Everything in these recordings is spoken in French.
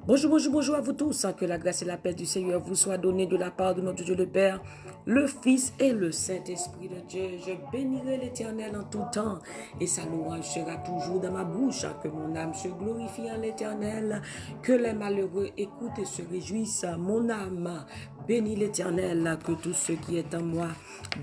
Bonjour, bonjour, bonjour à vous tous. Que la grâce et la paix du Seigneur vous soient données de la part de notre Dieu le Père, le Fils et le Saint-Esprit de Dieu. Je bénirai l'Éternel en tout temps et sa louange sera toujours dans ma bouche. Que mon âme se glorifie en l'Éternel, que les malheureux écoutent et se réjouissent. Mon âme bénit l'Éternel, que tout ce qui est en moi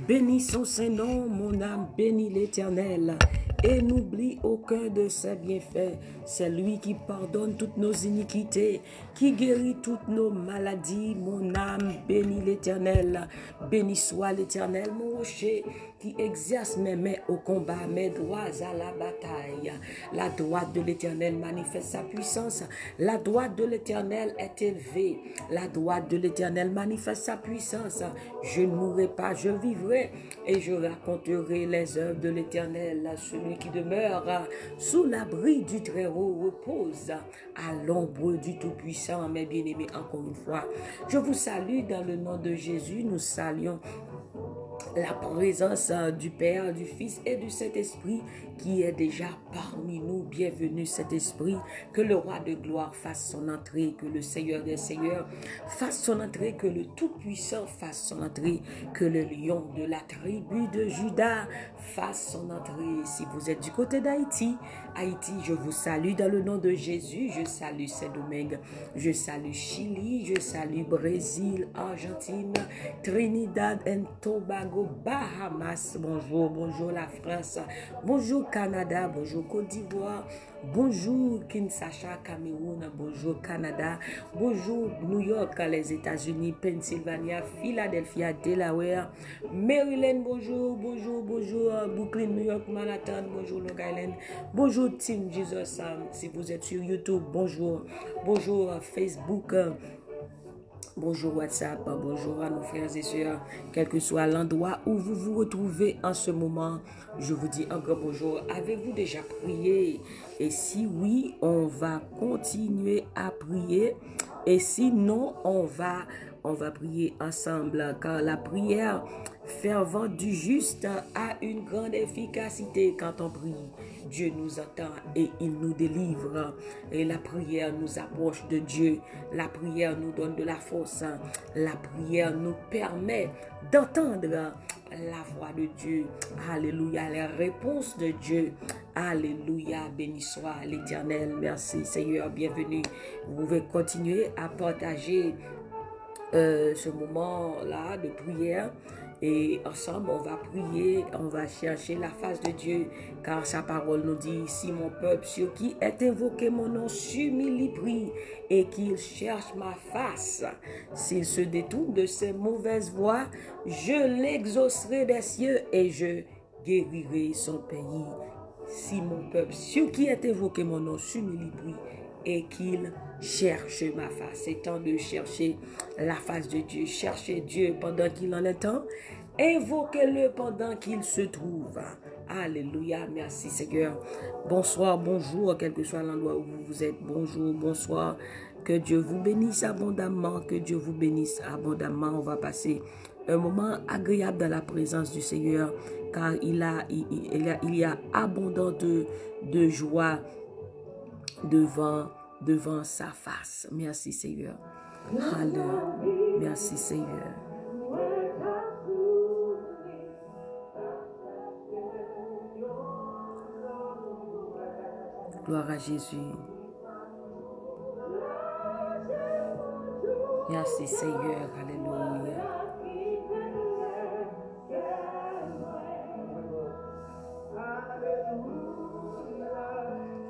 bénit son Saint-Nom. Mon âme bénit l'Éternel et n'oublie aucun de ses bienfaits. C'est lui qui pardonne toutes nos iniquités, qui guérit toutes nos maladies. Mon âme bénit l'Éternel. Béni soit l'Éternel, mon rocher, qui exerce mes mains au combat, mes doigts à la bataille. La droite de l'Éternel manifeste sa puissance. La droite de l'Éternel est élevée. La droite de l'Éternel manifeste sa puissance. Je ne mourrai pas, je vivrai et je raconterai les œuvres de l'Éternel. Celui qui demeure sous l'abri du Très-Haut repose à l'ombre du Tout-Puissant. Mes bien-aimés, encore une fois, je vous salue dans le nom de Jésus. Nous saluons la présence du Père, du Fils et du Saint-Esprit qui est déjà parmi nous. Bienvenue Saint-Esprit, que le Roi de gloire fasse son entrée, que le Seigneur des Seigneurs fasse son entrée, que le Tout-Puissant fasse son entrée, que le lion de la tribu de Juda fasse son entrée. Si vous êtes du côté d'Haïti, je vous salue dans le nom de Jésus. Je salue Saint-Domingue, je salue Chili, je salue Brésil, Argentine, Trinidad et Tobago, Bahamas. Bonjour, bonjour la France, bonjour Canada, bonjour Côte d'Ivoire, bonjour Kinshasa, Cameroun, bonjour Canada, bonjour New York, les États-Unis, Pennsylvania, Philadelphia, Delaware, Maryland, bonjour, bonjour, bonjour Brooklyn, New York, Manhattan, bonjour Long Island, bonjour Team Jesus, si vous êtes sur YouTube, bonjour, bonjour Facebook, bonjour WhatsApp, bonjour à nos frères et sœurs, quel que soit l'endroit où vous vous retrouvez en ce moment, je vous dis encore bonjour. Avez-vous déjà prié? Et si oui, on va continuer à prier. Et sinon, on va prier ensemble, car la prière fervente du juste a une grande efficacité. Quand on prie, Dieu nous entend et il nous délivre. Et la prière nous approche de Dieu. La prière nous donne de la force. La prière nous permet d'entendre la voix de Dieu. Alléluia, les réponses de Dieu. Alléluia, béni soit l'Éternel. Merci Seigneur, bienvenue. Vous pouvez continuer à partager ce moment-là de prière. Et ensemble, on va prier, on va chercher la face de Dieu, car sa parole nous dit, si mon peuple sur qui est invoqué mon nom s'humilie, prie, et qu'il cherche ma face, s'il se détourne de ses mauvaises voies, je l'exaucerai des cieux et je guérirai son pays. Si mon peuple sur qui est invoqué mon nom s'humilie, prie, et qu'il cherche ma face. C'est temps de chercher la face de Dieu. Cherchez Dieu pendant qu'il en est temps. Invoquez-le pendant qu'il se trouve. Alléluia. Merci Seigneur. Bonsoir, bonjour, quel que soit l'endroit où vous êtes. Bonjour, bonsoir. Que Dieu vous bénisse abondamment. Que Dieu vous bénisse abondamment. On va passer un moment agréable dans la présence du Seigneur, car il y a abondant de joie devant sa face. Merci Seigneur. Alléluia. Merci Seigneur. Gloire à Jésus. Merci Seigneur. Alléluia.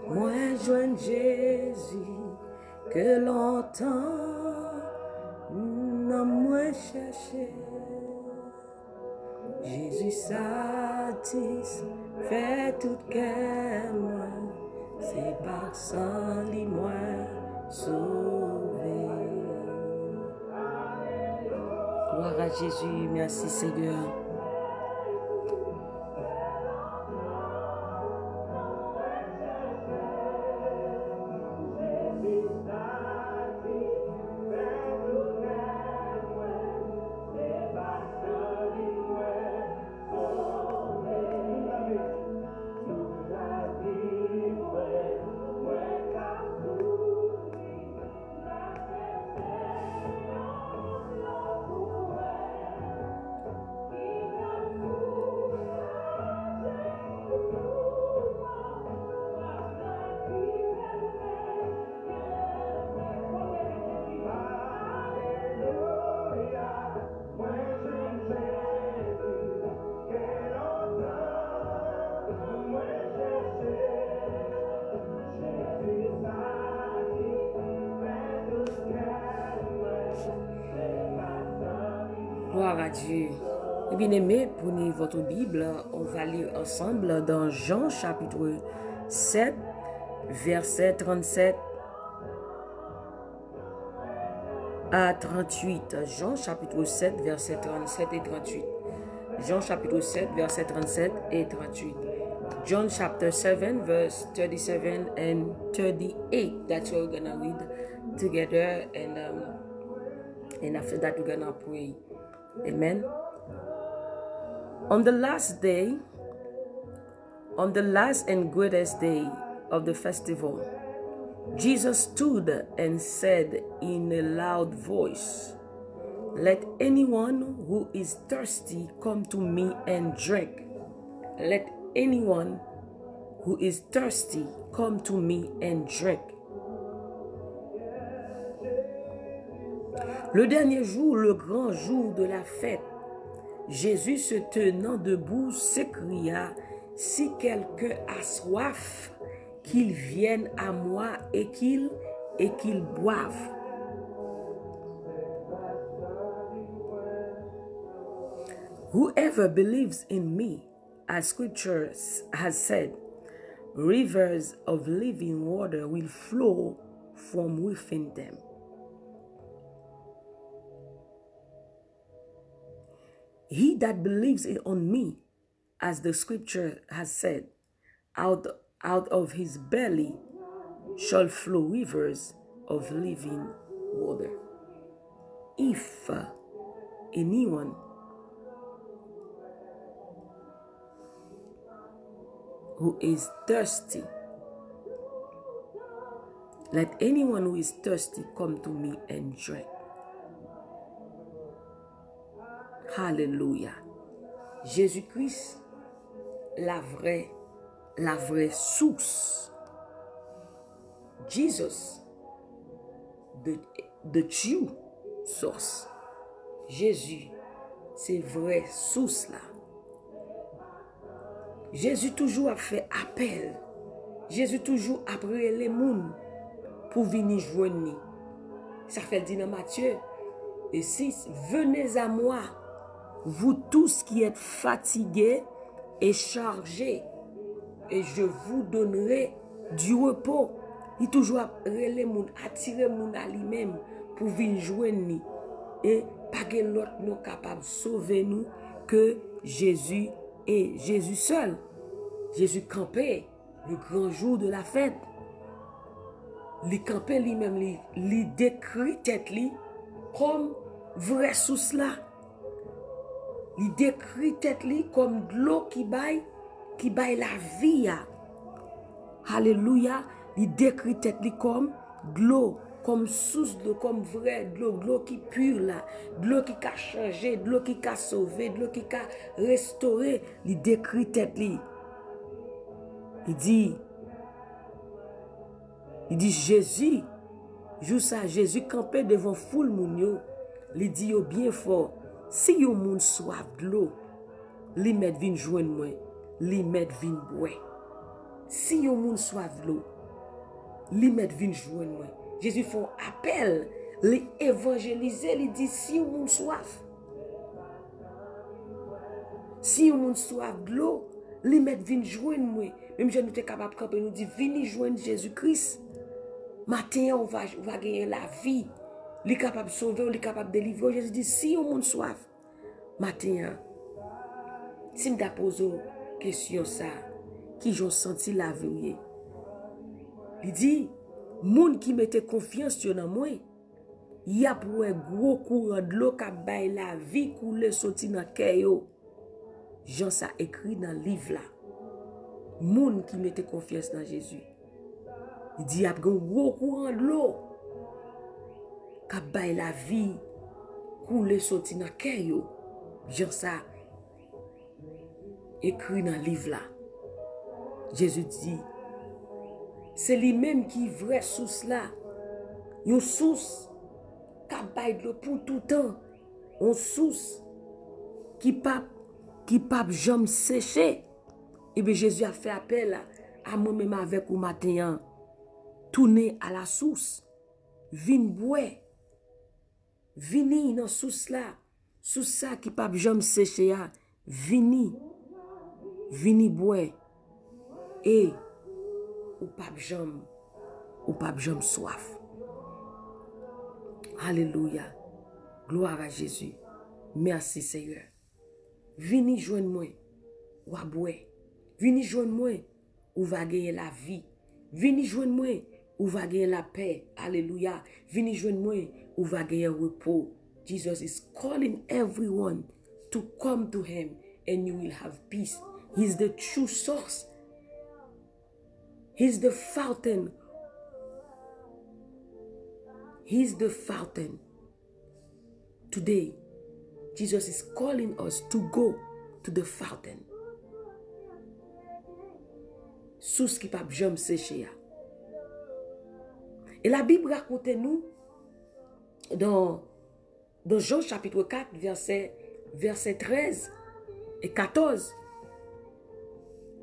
Moi, joins Jésus, que longtemps, non moi cherché. Jésus satisfait tout cœur, moi, c'est par son lit, moi, sauvé. Gloire à Jésus, merci Seigneur. Gloire à Dieu. Et bien aimé, prenez votre Bible, on va lire ensemble dans Jean chapitre 7, verset 37 à 38. Jean chapitre 7, verset 37 et 38. Jean chapitre 7, verset 37 et 38. John chapter 7, verse 37 and 38. That's what we're gonna read together, and after that we're gonna pray. Amen. On the last day, on the last and greatest day of the festival, Jesus stood and said in a loud voice, "Let anyone who is thirsty come to me and drink. Let anyone who is thirsty come to me and drink." Le dernier jour, le grand jour de la fête, Jésus se tenant debout s'écria, "Si quelqu'un a soif, qu'il vienne à moi et qu'il boive. Whoever believes in me, as Scripture has said, rivers of living water will flow from within them." He that believes on me, as the Scripture has said, out of his belly shall flow rivers of living water. If anyone who is thirsty, let anyone who is thirsty come to me and drink. Hallelujah. Jésus-Christ, la vraie source. Jesus, the true source. Jésus, c'est vraie source là. Jésus toujours a fait appel. Jésus toujours a prié les gens pour venir joindre. Ça fait dire dans Matthieu, et si venez à moi, vous tous qui êtes fatigués et chargés, et je vous donnerai du repos. Il toujours attirer les gens à lui-même pour venir joindre. Et pas que l'autre nous capable de sauver nous que Jésus et Jésus seul. Jésus campé le grand jour de la fête. Il campé lui-même, il décrit tête lui comme vraie source là. Il décrit tête lui comme de l'eau qui baille la vie. Alléluia. Il décrit tête lui comme de l'eau, comme source de l'eau, comme vraie de l'eau qui pure là, de l'eau qui a changé, de l'eau qui a sauvé, de l'eau qui a restauré. Il décrit tête lui. Il dit Jésus, joue ça, Jésus campé devant foule moun. Il dit yo bien fort, si yo moun soif de l'eau, li met vin joindre moi, li met vin boire. Si yo moun soif de l'eau, li met vin joindre moi. Jésus fait appel, li évangéliser, li dit si yo moun soif. Si yo moun soif de l'eau, li met vin joindre moi. Même je nous sommes capables de camper, nous dit vini joindre Jésus-Christ. Matin on va gagner la vie. Il est capable de sauver, il est capable de délivrer. Jésus dit si on monde soif, matin, si je pose une question ça, qui j'ont senti la vie. Il dit, monde qui mettait confiance dans moi, il y a pour un gros courant de l'eau qui baille la vie couler sorti dans cœur. Jean ça écrit dans le livre là. Monde qui mettait confiance dans Jésus. Il dit, il y a un gros courant de l'eau qui baille la vie couler sorti dans cœur. Jean ça écrit dans le livre là. Jésus dit, c'est lui-même qui est vraie source là. Une source qui baille de l'eau pour tout le temps. Une source qui pas jamais sécher. Et bien Jésus a fait appel à moi-même avec vous matin. Tourner à la source. Vin boire. Vini dans la source là. Sous ça qui pas jamais séché, vini boire. Et ou pas jamais soif. Alléluia. Gloire à Jésus. Merci Seigneur. Vini joindre moi ou à boire. Vini joindre moi ou va gagner la vie. Vini joindre moi ou va gagner la paix. Alléluia. Vini joindre moi ou va gagner repos. Jesus is calling everyone to come to him and you will have peace. He's the true source. He's the fountain. He's the fountain. Today, Jesus is calling us to go to the fountain. Source qui pas jamais sécher. Et la Bible raconte nous dans Jean chapitre 4, verset 13 et 14,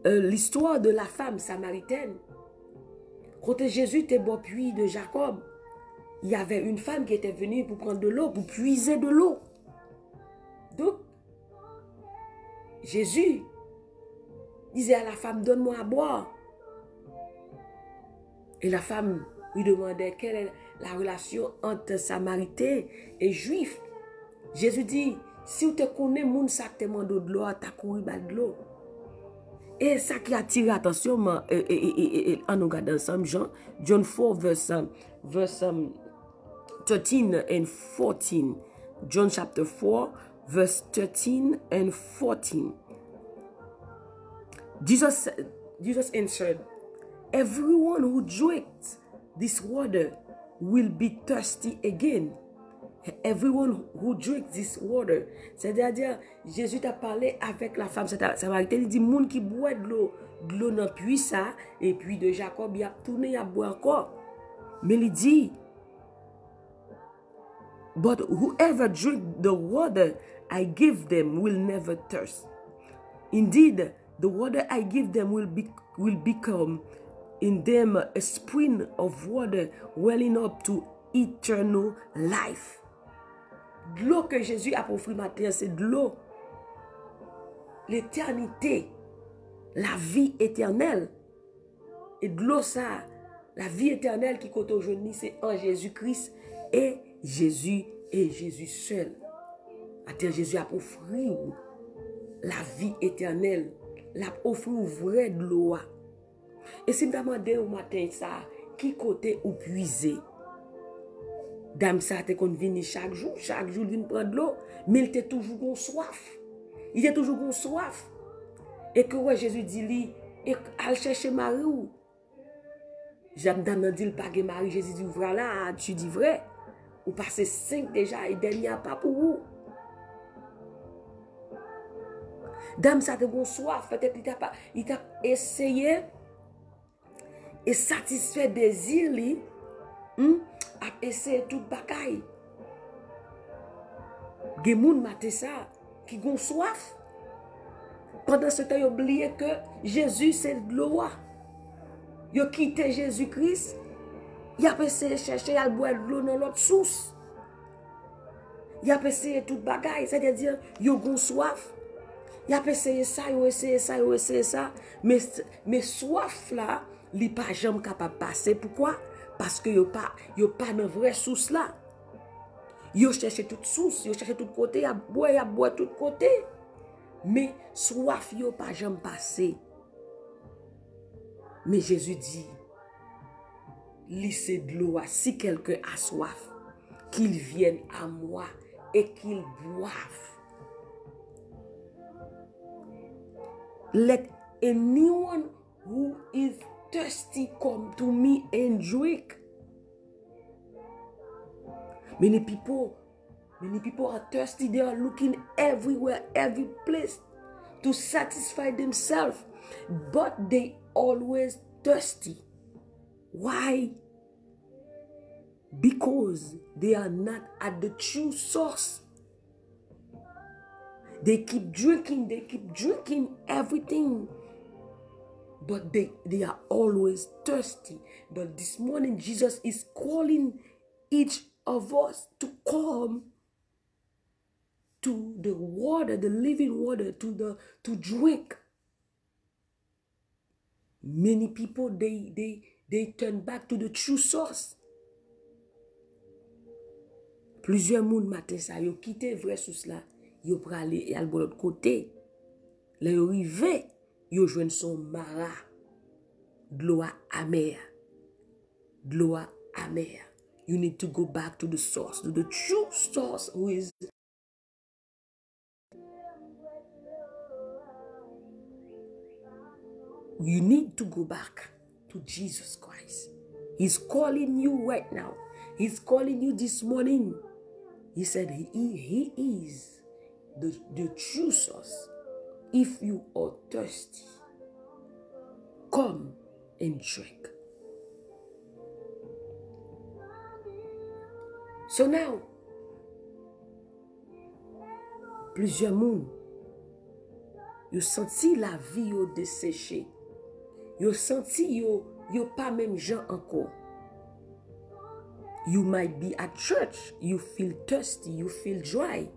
l'histoire de la femme samaritaine. Quand Jésus était bon puits de Jacob, il y avait une femme qui était venue pour prendre de l'eau, pour puiser de l'eau. Donc, Jésus disait à la femme, donne-moi à boire. Et la femme lui demandait quelle est la relation entre Samaritain et Juif. Jésus dit, si vous te connaissez, moun sa te demande de l'eau, t'as couru de l'eau. Et ça qui attire l'attention, en nous regardant ensemble, John 4, verse 13 and 14. John chapter 4, verse 13 and 14. Jesus answered, everyone who drinks this water will be thirsty again. Everyone who drinks this water. C'est-à-dire, Jésus t'a parlé avec la femme samaritaine. Il dit, moun qui boit de l'eau dans le puits ça, et puis de Jacob, il a tourné, il a boit encore. Mais il dit, but whoever drink the water I give them will never thirst. Indeed, the water I give them will become in them a spring of water welling up to eternal life. De l'eau que Jésus a offert matin, c'est de l'eau. L'éternité, la vie éternelle. Et de l'eau ça, la vie éternelle qui compte aujourd'hui, c'est en Jésus-Christ et Jésus seul. C'est-à-dire Jésus a offert la vie éternelle, l'a offert vrai de l'eau. Et si je demande au matin ça, qui côté ou puiser? Dame ça te kon vini chaque jour vient prendre de l'eau, mais il était toujours soif. Il était toujours soif. Et que ouais, Jésus dit lui, et al chercher Marie ou. J'aime dans dit pas que Marie, Jésus dit voilà, tu dis vrai. Ou passé 5 déjà et dernier pas pour vous. Dame ça te gon soif, peut-être il t'a essayé et satisfait désir li. A essayé tout bagaille. Gen moun mate ça qui gon soif. Pendant ce temps, ils oublié que Jésus c'est de l'eau. Ils ont quitté Jésus-Christ. Ils ont essayé de chercher à boire de l'eau dans l'autre source. Ils ont essayé tout bagaille, c'est-à-dire ils ont soif. Ils ont essayé ça, ils ont essayé ça, ils ont essayé ça, mais soif là, il n'est pas jamais capable de passer. Pourquoi? Parce que yo pas dans vraie source là. Yo cherche toute source, yo cherche tout côté, à boire tout côté. Mais soif yo pas jamais passé. Mais Jésus dit, laissez de l'eau, si quelqu'un a soif, qu'il vienne à moi et qu'il boive. Let anyone who is thirsty come to me and drink. Many people are thirsty. They are looking everywhere, every place to satisfy themselves. But they always thirsty. Why? Because they are not at the true source. They keep drinking everything. But they are always thirsty. But this morning, Jesus is calling each of us to come to the water, the living water, to drink. Many people, they turn back to the true source. Plusieurs moun matin sa, yo quitté vrai source là, yo pralé et al bon l'autre côté. Là yo rivé, yo joine son mara. De l'eau amère. De l'eau amère. You need to go back to the source, to the true source who is. You need to go back to Jesus Christ. He's calling you right now. He's calling you this morning. He said he is the true source. If you are thirsty, come and drink. So now, plusieurs moun, yo senti la vie yo desséché. Yo senti yo pas même gens encore. You might be at church, you feel thirsty, you feel dry.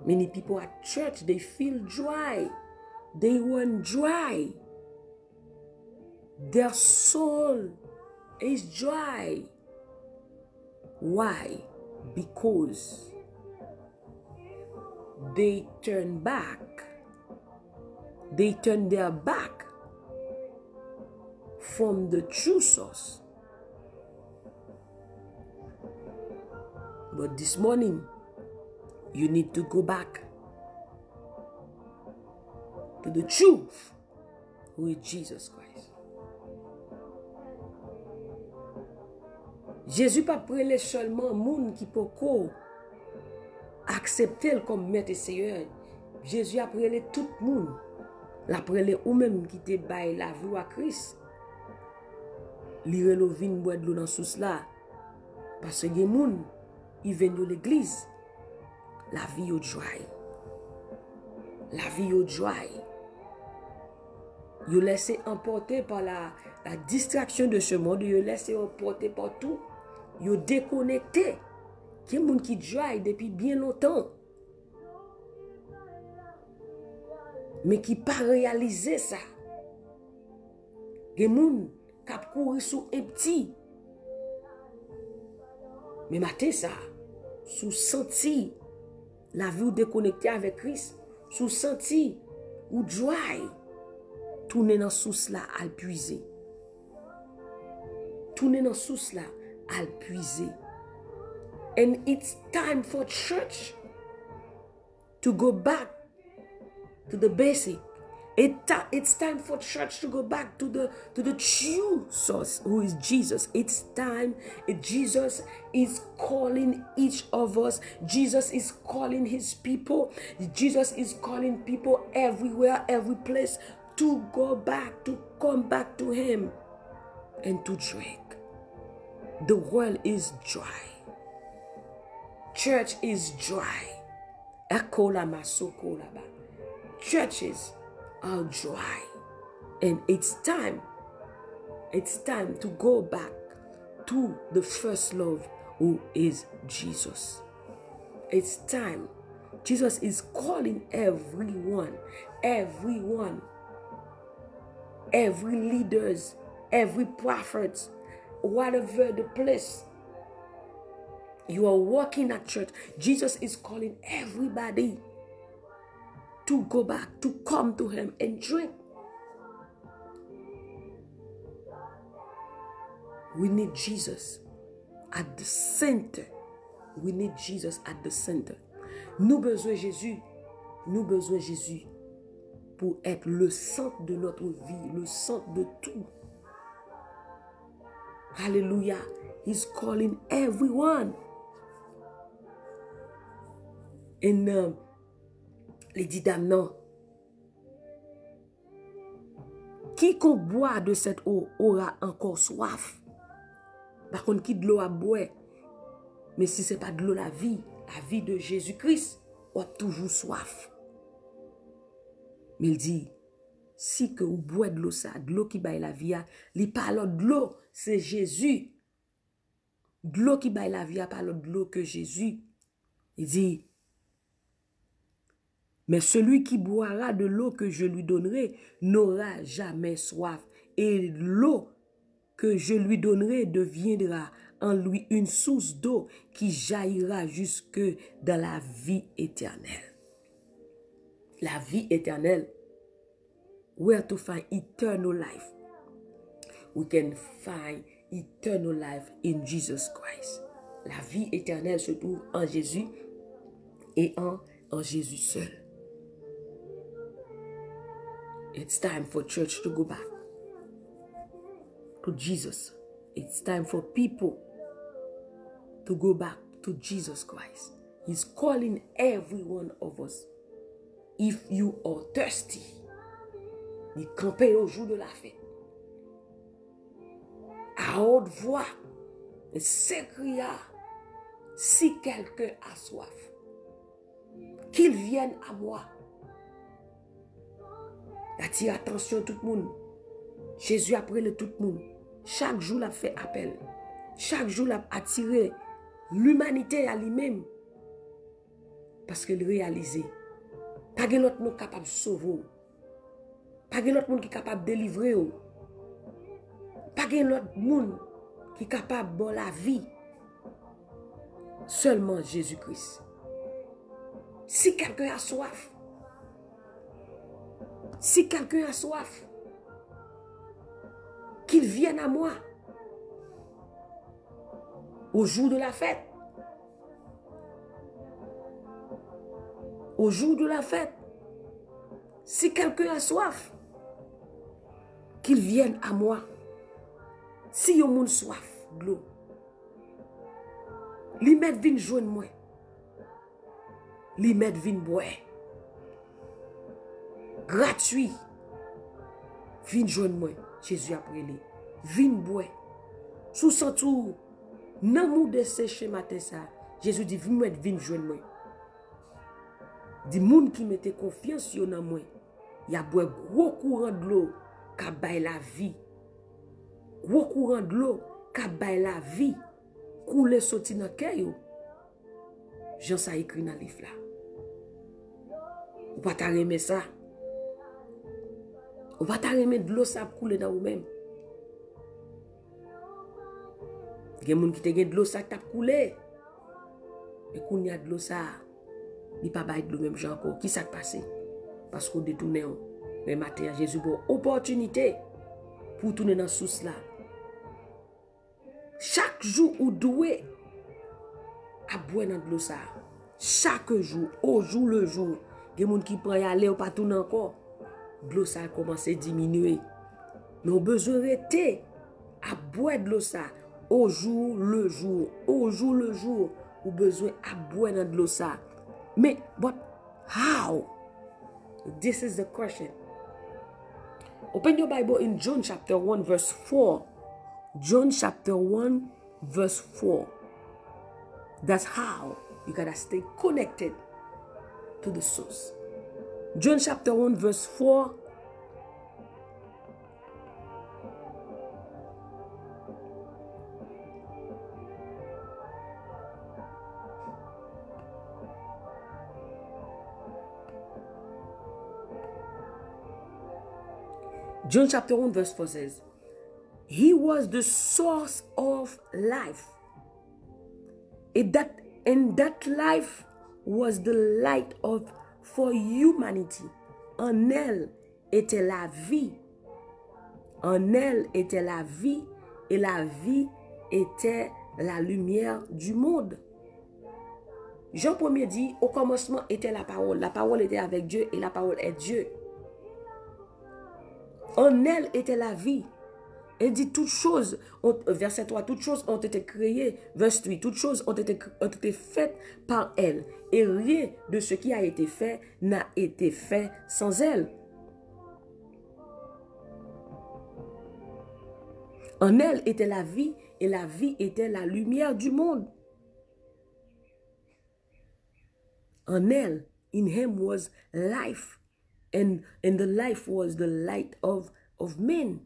Many people at church, they feel dry. They run dry. Their soul is dry. Why? Because they turn back. They turn their back from the true source. But this morning, you need to go back to the truth with Jesus Christ. Jésus pas prélé seulement moun qui poko accepter comme maître et seigneur. Jésus a prélé tout moun. La prélé ou même qui te baille la vie à Christ. Li relo vin boire de l'eau dans sous là. Parce que les moun ils viennent de l'église. La vie au dry. La vie au dry. Vous laissez emporter par la distraction de ce monde. Vous laissez emporter par tout. Vous déconnecté. Il y a des gens qui dry depuis bien longtemps. Mais qui n'ont pas réalisé ça. Il y a des gens qui ont couru sous un petit. Mais matin ça. Sous senti la vie ou déconnectée avec Christ, sous senti ou dry, tourner dans source là à puiser. Tourner dans source là à puiser. And it's time for church to go back to the basic. It's time for church to go back to the true source, who is Jesus. It's time. Jesus is calling each of us. Jesus is calling his people. Jesus is calling people everywhere, every place to go back, to come back to him and to drink. The world is dry. Church is dry. Churches are dry, and it's time to go back to the first love, who is Jesus. It's time. Jesus is calling everyone, every leaders, every prophet, whatever the place you are working at church. Jesus is calling everybody to go back, to come to him and drink. We need Jesus at the center. We need Jesus at the center. Nous besoin Jésus. Nous besoin Jésus pour être le centre de notre vie, le centre de tout. Hallelujah. He's calling everyone. And les dit dames, non. Quiconque boit de cette eau aura encore soif. Par contre, qui de l'eau à boire. Mais si ce n'est pas de l'eau la vie de Jésus-Christ, on a toujours soif. Mais il dit, si que vous boit de l'eau ça, de l'eau qui baille la vie, il parle de l'eau, c'est Jésus. De l'eau qui baille la vie, parle de l'eau que Jésus. Il dit, Mais celui qui boira de l'eau que je lui donnerai n'aura jamais soif. Et l'eau que je lui donnerai deviendra en lui une source d'eau qui jaillira jusque dans la vie éternelle. La vie éternelle. Where to find eternal life? We can find eternal life in Jesus Christ. La vie éternelle se trouve en Jésus et en Jésus seul. It's time for church to go back to Jesus. It's time for people to go back to Jesus Christ. He's calling every one of us. If you are thirsty, ni camper au jour de la fête. À haute voix, et s'écria, si quelqu'un a soif, qu'il vienne à moi. Attire attention tout le monde. Jésus a pris tout le monde. Chaque jour, il a fait appel. Chaque jour, il a attiré l'humanité à lui-même. Parce qu'il réalisait. Pas de l'autre monde capable de sauver. Pas de l'autre monde qui est capable de délivrer. Pas de l'autre monde qui est capable de la vie. Seulement Jésus-Christ. Si quelqu'un a soif, qu'il vienne à moi au jour de la fête. Au jour de la fête. Si quelqu'un a soif, qu'il vienne à moi. Si yon moun soif de l'eau, li met vin joindre moi. Li met vin boire. Gratuit. Vin joindre moi. Jésus a prélé. Vin boire. Sous son tour, nan mou de séché matin ça. Jésus dit, vin joindre moi. Di moun qui mette confiance yo nan moi. Y a boire gros courant de l'eau ka bay la vie. Gros courant de l'eau ka bay la vie. Couler sorti dans cœur yo. Jean ça écrit dans livre là. Ou pas ta remet ça. Ou pas ta remet de l'eau ça couler dans vous même. Gen moun qui te gen de l'eau ça t'a coulé. Et qu'on y a de l'eau ça. Ni pas bay de l'eau même Jean encore. Qui ça passé? Parce qu'on détourne. Mais matin Jésus bon opportunité pour tourner dans source là. Chaque jour ou doué à boire dans de l'eau ça. Chaque jour, au jour le jour, des gens qui prennent aller ou pas tourner encore. De l'eau ça commence à diminuer. Mais on a besoin d'arrêter à boire de l'eau ça. Au jour le jour, au jour le jour, on a besoin à boire dans de l'eau ça. Mais, but how? This is the question. Open your Bible in John chapter 1 verse 4. John chapter 1 verse 4. That's how you gotta stay connected to the source. John chapter 1 verse 4. John chapter 1 verse 4 says, He was the source of life. And that life was the light for humanity. En elle était la vie. En elle était la vie. Et la vie était la lumière du monde. Jean 1er dit, au commencement était la parole. La parole était avec Dieu et la parole est Dieu. En elle était la vie. Elle dit toutes choses, verset 3, toutes choses ont été créées. Verset 8, toutes choses ont été faites par elle. Et rien de ce qui a été fait n'a été fait sans elle. En elle était la vie et la vie était la lumière du monde. En elle, in him was life. And the life was the light of men.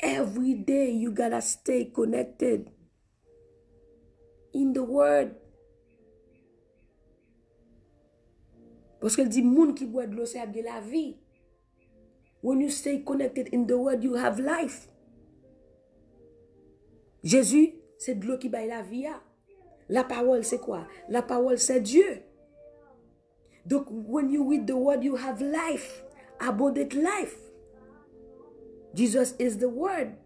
Every day you gotta stay connected in the word. Parce qu'elle dit, moun qui boit de l'eau, c'est de la vie. When you stay connected in the word, you have life. Jésus, c'est de l'eau qui baille la vie. La parole, c'est quoi? La parole, c'est Dieu. Donc, when you read the word, you have life. Abundant life. Jesus is the word.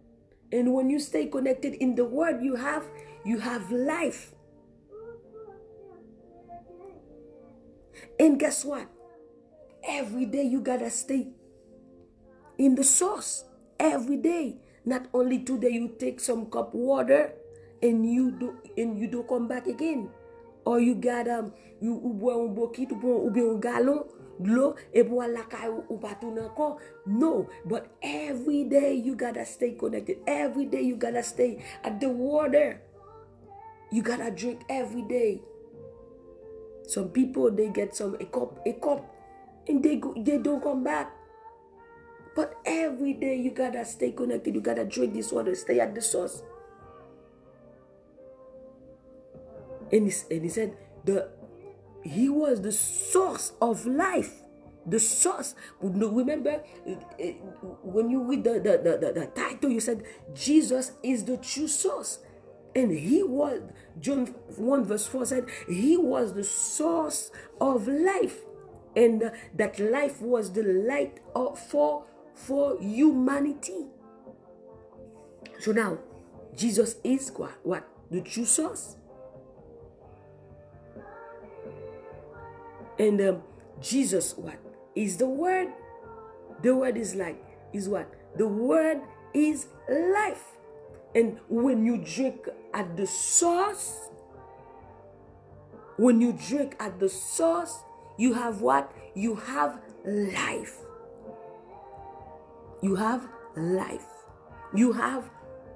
And when you stay connected in the word, you have life. And guess what? Every day you gotta stay in the source. Every day. Not only today you take some cup water and you don't come back again. Or you gotta you bois un bokit ou bien un galon de l'eau et pour la caille ou pas tout encore. No, but every day you gotta stay connected. Every day you gotta stay at the water. You gotta drink every day. Some people, they get a cup, and they don't come back. But every day you gotta stay connected. You gotta drink this water. Stay at the source. And he said he was the source of life. The source. Remember, when you read the title, you said Jesus is the true source. And he was, John 1 verse 4 said, he was the source of life. And that life was the light for humanity. So now, Jesus is what? The true source. And Jesus, what? Is the word. The word is what? The word is life. And when you drink at the source, you have what? You have life. You have life. You have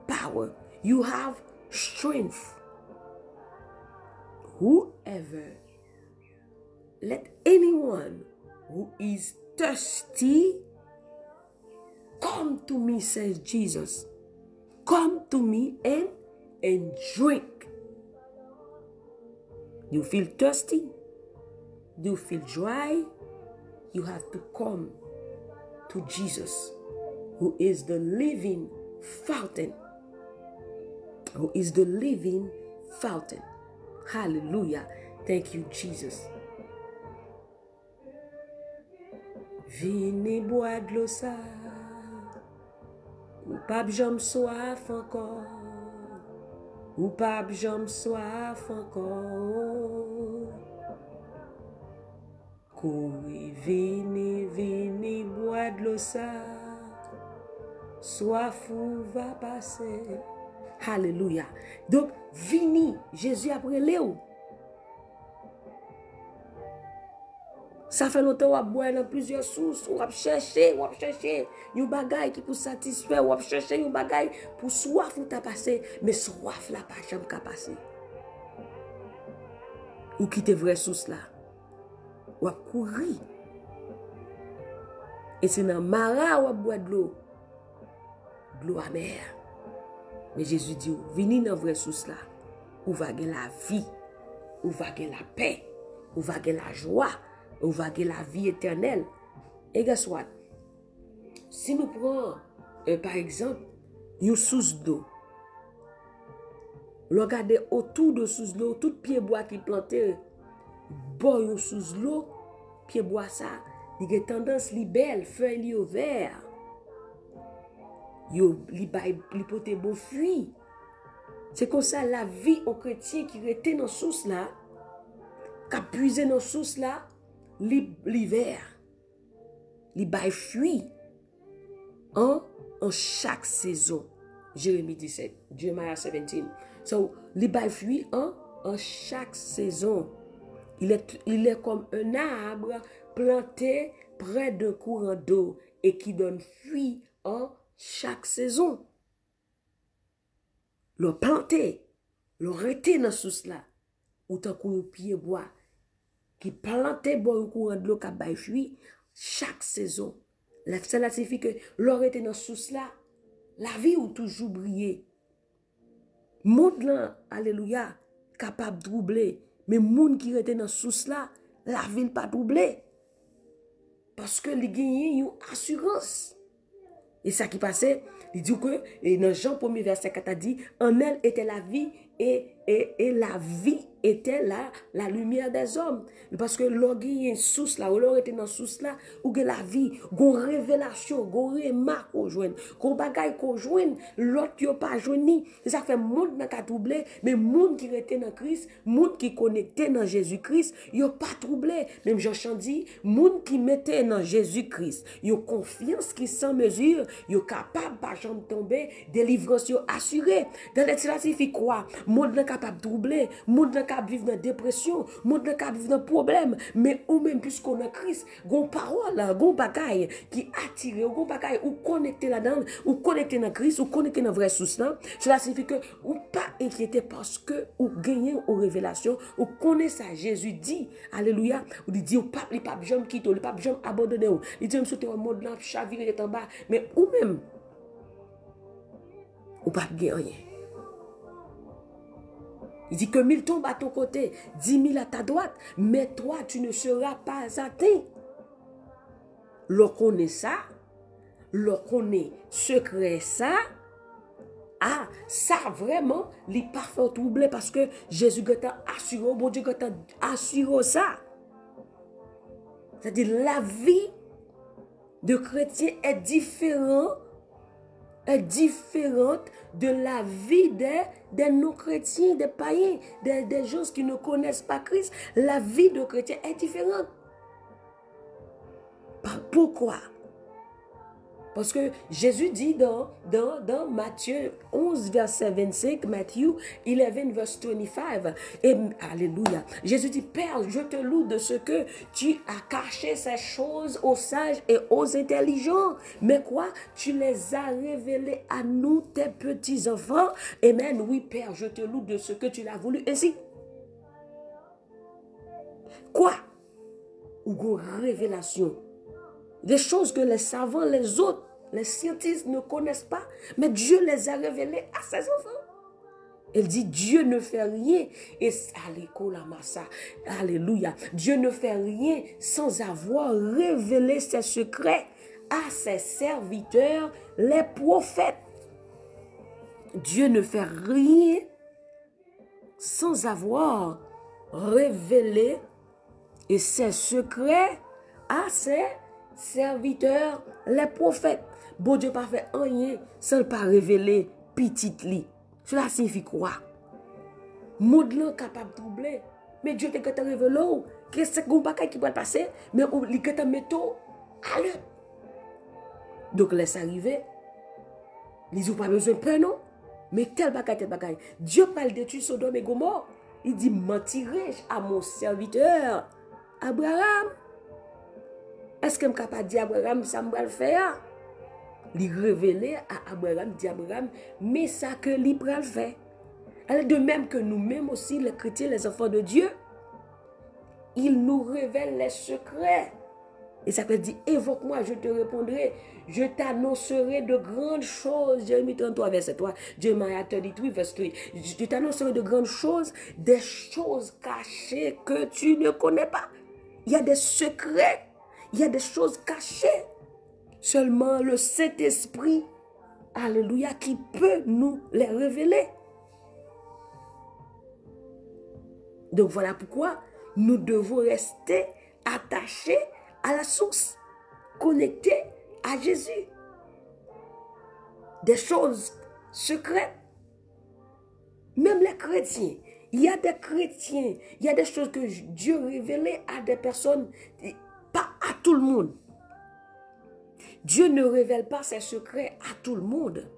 power. You have strength. Whoever, let anyone who is thirsty come to me, says Jesus. Come to me and drink. You feel thirsty? You feel dry? You have to come to Jesus, who is the living fountain. Who is the living fountain. Hallelujah. Thank you, Jesus. Venez boire de l'eau ça. Ou pas j'aime soif encore. Ou pas j'aime soif encore. Courez, venez boire de l'eau ça. Soif ou va passer. Alléluia. Donc, vini, Jésus après Léo. Ça fait longtemps qu'on boit dans plusieurs sources, on chercher, un bagay qui pour satisfaire, on chercher un bagay pour soif ou t'a passé, mais soif là pas jamais qu'à passer. Ou quitter vraie source là. Ou courir. Et c'est dans mara ou boire de l'eau amère. Mais Jésus dit, venez dans vraie source là, ou va gagner la vie, ou va gagner la paix, ou va gagner la joie. On va gagner la vie éternelle. Et guess what? Si nous prenons, par exemple, une source d'eau, regardez autour de source d'eau, tout pied bois qui planté, bon, une source d'eau, pied bois ça, il a tendance li belle, feuille li vert. Li pote bon fruit. C'est comme ça la vie au chrétien qui était dans source là, qui a puisé dans source là, l'hiver, li bay fruit en chaque saison. Jérémie 17, Jeremiah 17. So, li bay fruit en chaque saison. Il est comme un arbre planté près d'un courant d'eau et qui donne fruit en chaque saison. Le planté, le rete dans sous là, ou tant qu'on pied bois qui planté bon courant de l'eau qui bail fruit chaque saison. Cela signifie que l'or était dans sous là, la vie ou toujours briller. Monde là, alléluia, capable de troubler, mais monde qui était dans sous là, la vie pas troubler. parce que les gagnent une assurance. Et ça qui passait, il dit que, et dans Jean 1er verset 4 a dit, en elle était la vie et la vie était la lumière des hommes. Parce que l'on a une source là, ou l'on était dans source là, ou que la vie, une révélation, une remarque qu'on joue, qu'on bagaille qu'on joue, l'autre n'a pas jouni. Ça fait monde n'a pas troublé, mais monde qui était dans Christ, monde qui connecté dans Jésus-Christ, il n'a pas troublé. Même Jean dit, monde qui mettait dans Jésus-Christ, il a confiance qui sans mesure, il est capable pas jamais tomber, délivrance assurée. Dans les ça signifie quoi? Monde n'est capable de troubler, monde n'est capable de vivre dans la dépression, monde n'est capable de vivre dans le problème, mais ou même puisqu'on a Christ, gon parole, gon bagaille qui attire, gon bagaille ou connecté là-dedans, ou connecté dans Christ, ou connecté dans vrai source là. Cela signifie que ou pas inquiété parce que ou gagner aux révélations, ou connaît ça. Jésus dit, alléluia, ou dit ou pas les papes jamais quitter, les papes jamais abandonner. Il dit me sauter au monde là, chavirer en bas, mais ou même ou pas gagner rien. Il dit que 1000 tombent à ton côté, 10 000 à ta droite, mais toi, tu ne seras pas atteint. L'on connaît ça, l'on connaît secret ça, ah, ça vraiment, les parfaits troublés parce que Jésus t'a assuré, bon Dieu t'a assuré ça. C'est-à-dire la vie de chrétien est différente de la vie des non-chrétiens, des païens, des gens qui ne connaissent pas Christ. La vie de chrétien est différente. Pourquoi? Parce que Jésus dit dans Matthieu 11, verset 25, Matthew 11, verset 25, et alléluia, Jésus dit, Père, je te loue de ce que tu as caché ces choses aux sages et aux intelligents. Mais quoi? Tu les as révélées à nous, tes petits-enfants. Amen. Oui, Père, je te loue de ce que tu l'as voulu ainsi. Quoi? Ou révélation. Des choses que les savants, les autres, les scientifiques ne connaissent pas, mais Dieu les a révélées à ses enfants. Il dit, Dieu ne fait rien, et alléluia, Dieu ne fait rien sans avoir révélé ses secrets à ses serviteurs, les prophètes. Dieu ne fait rien sans avoir révélé ses secrets à ses serviteurs, les prophètes. Bon Dieu pas fait rien sans pas révéler petit li. Cela signifie quoi? Monde là capable de troubler. Mais Dieu te révélé que c'est un bagage qui va passer, mais il te met à l'heure. Donc laisse arriver. Ils n'ont pas besoin de peur, non? Mais tel bagage. Dieu parle de tuer Sodome et Gomorrhe. Il dit, mentirai-je à mon serviteur Abraham? Est-ce que je suis capable de dire à Abraham, ça me va le faire? Il révélé à Abraham, dit Abraham, mais ça que lui va le faire. Alors de même que nous-mêmes aussi, les chrétiens, les enfants de Dieu, il nous révèle les secrets. Et ça peut dire, évoque-moi, je te répondrai, je t'annoncerai de grandes choses. Jérémie 33, verset 3, Jérémie 33, verset 3. Je t'annoncerai de grandes choses, des choses cachées que tu ne connais pas. Il y a des secrets, il y a des choses cachées. Seulement le Saint-Esprit, alléluia, qui peut nous les révéler. Donc voilà pourquoi nous devons rester attachés à la source, connectés à Jésus. Des choses secrètes. Même les chrétiens, il y a des chrétiens, il y a des choses que Dieu révélait à des personnes, pas à tout le monde. Dieu ne révèle pas ses secrets à tout le monde.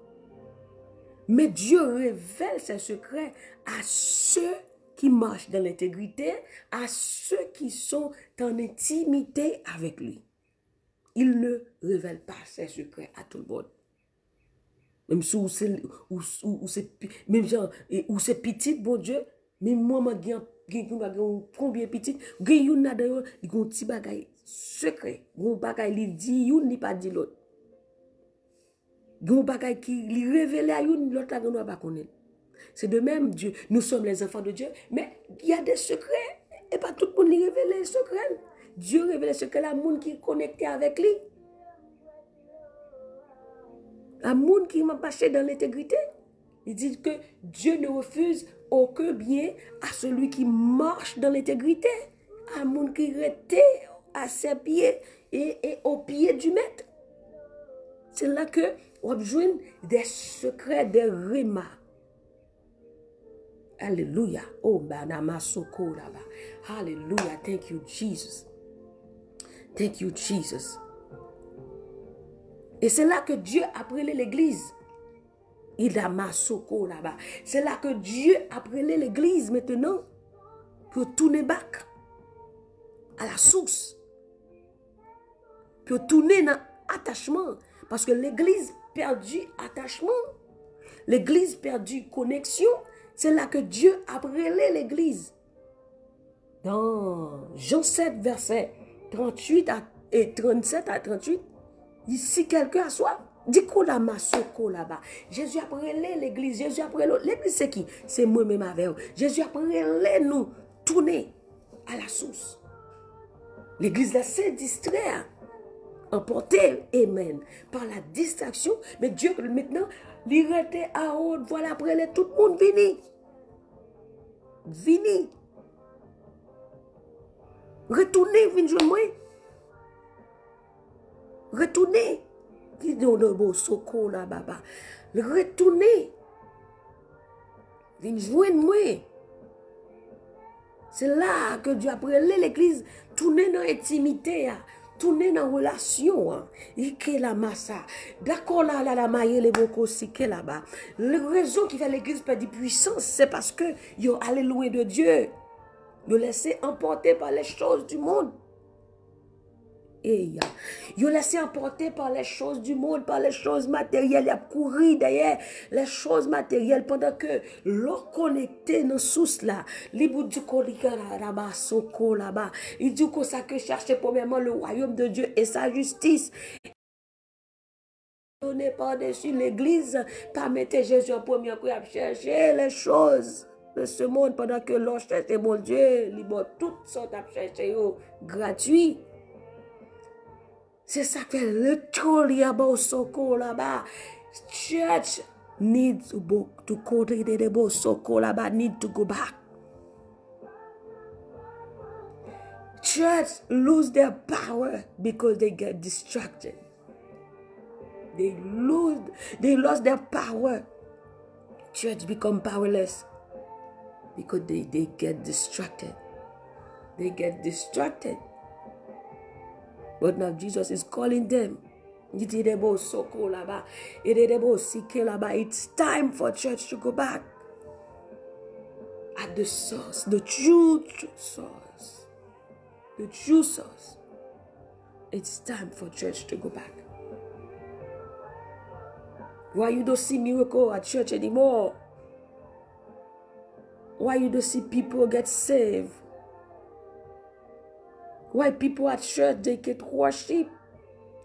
Mais Dieu révèle ses secrets à ceux qui marchent dans l'intégrité, à ceux qui sont en intimité avec lui. Il ne révèle pas ses secrets à tout le monde. Même si c'est petit, bon Dieu, mais moi, combien petit, il y a un petit bagay secret, un bagay qui dit, il n'y pas dit l'autre. Un bagay qui révèle à l'autre, il ne pas connaître. C'est de même, Dieu, nous sommes les enfants de Dieu, mais il y a des secrets, et pas tout le monde les révèle les secrets. Dieu révèle ce que la monde qui est connecté avec lui. Un monde qui m'a marché dans l'intégrité. Il dit que Dieu ne refuse aucun bien à celui qui marche dans l'intégrité. Un monde qui était à ses pieds et aux pieds du maître. C'est là que on joue des secrets, des rimas. Alléluia. Oh, banama soko là-bas. Alléluia. Thank you, Jesus. Thank you, Jesus. Et c'est là que Dieu a brûlé l'église. Il a ma soko là-bas. C'est là que Dieu a brûlé l'église maintenant. Pour tourner back à la source. Pour tourner dans attachement. Parce que l'église perdu attachement. L'église perdu connexion. C'est là que Dieu a brûlé l'église. Dans Jean 7, verset 38 et 37 à 38, si quelqu'un a soif, dit qu'on a ma soko là-bas. Jésus a brûlé l'église. Jésus a brûlé l'église, c'est qui? C'est moi-même avec vous. Jésus a brûlé nous, tourner à la source. L'église là, c'est distrait, emporté, amen, par la distraction. Mais Dieu, maintenant, il était à haute, voilà, brûlé, tout le monde vini. Vini. Retournez, venez jouer moi. Retournez. Qui donne le beau soko là, baba. Retournez. Venez jouer moi. C'est là que Dieu a brûlé l'église. Tourner dans l'intimité. Tourner dans la relation. Ike la massa. D'accord là, la maille les bocaux sike là-bas. La raison qui fait l'église perdre puissance, c'est parce que yo allé loin de Dieu. Yo laissé emporter par les choses du monde. Et yo laissé emporter par les choses du monde, par les choses matérielles. Il a couru derrière les choses matérielles pendant que l'on connecté dans source là. Libre du là-bas, soko là-bas. Il dit qu'on ça que chercher premièrement le royaume de Dieu et sa justice. Donné par-dessus l'église, pas mettre Jésus en premier pour chercher les choses de ce monde pendant que l'on cherche mon Dieu, libre toutes sortes à chercher gratuit. C'est ça que le trolley about soko là-bas. Church needs to go to soko là-bas, need to go back. Church lose their power because they get distracted. They lost their power. Church become powerless because they get distracted. They get distracted. But now Jesus is calling them. It's time for church to go back at the source, the true source. The true source. It's time for church to go back. Why you don't see miracle at church anymore? Why you don't see people get saved? Why people at church, they get worship?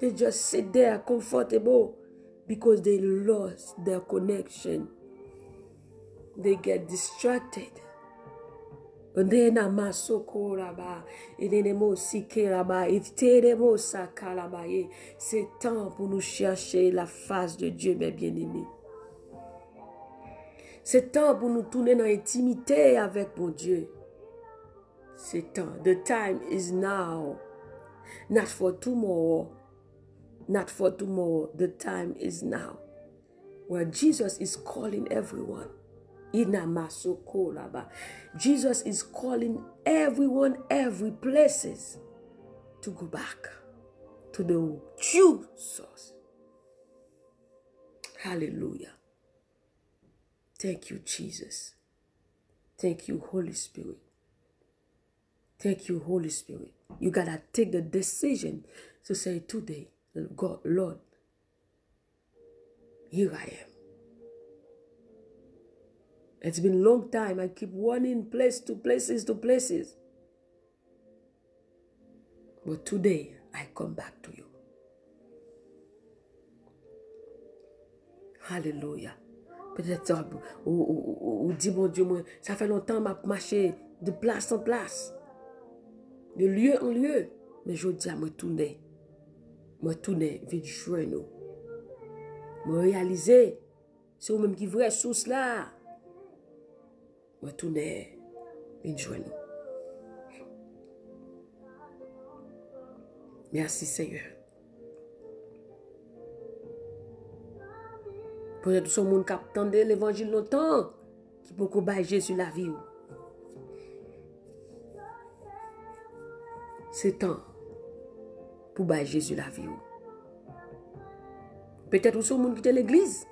They just sit there comfortable because they lost their connection. They get distracted. C'est temps pour nous chercher la face de Dieu, mes bien-aimés. C'est temps pour nous tourner dans l'intimité avec mon Dieu. C'est temps. The time is now. Not for tomorrow. Not for tomorrow. The time is now. Where Jesus is calling everyone. Jesus is calling everyone, every places to go back to the true source. Hallelujah. Thank you, Jesus. Thank you, Holy Spirit. Thank you, Holy Spirit. You gotta take the decision to say today, God, Lord, here I am. It's been a long time. I keep running place to places to places. But today, I come back to you. Hallelujah. Peut-être, ou dit, mon Dieu, ça fait longtemps que je marche de place en place, de lieu en lieu. Mais je dis à moi tourner. Moi tourner, vite jouer nous. Moi réaliser, c'est vous même qui vraie source là. Moi tourner, vite jouer nous. Merci Seigneur. Peut-être tout ce monde qui attendait l'évangile longtemps, qui peut combattre Jésus la vie. C'est temps pour battre Jésus la vie. Peut-être tout ce monde qui était l'église,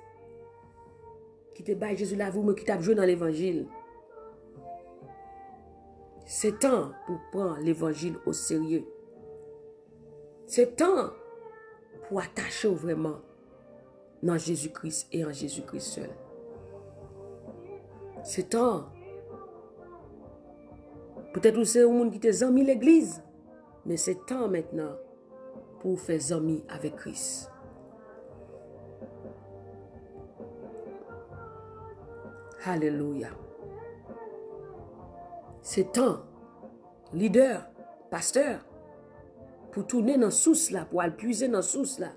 qui te battre Jésus la vie, mais qui t'a joué dans l'évangile. C'est temps pour prendre l'évangile au sérieux. C'est temps pour attacher vraiment dans Jésus-Christ et en Jésus-Christ seul. C'est temps. Peut-être que c'est un monde qui t'a amis l'église, mais c'est temps maintenant pour faire amis avec Christ. Alléluia. C'est temps, leader, pasteur, pour tourner dans la source là, pour aller puiser dans la source là.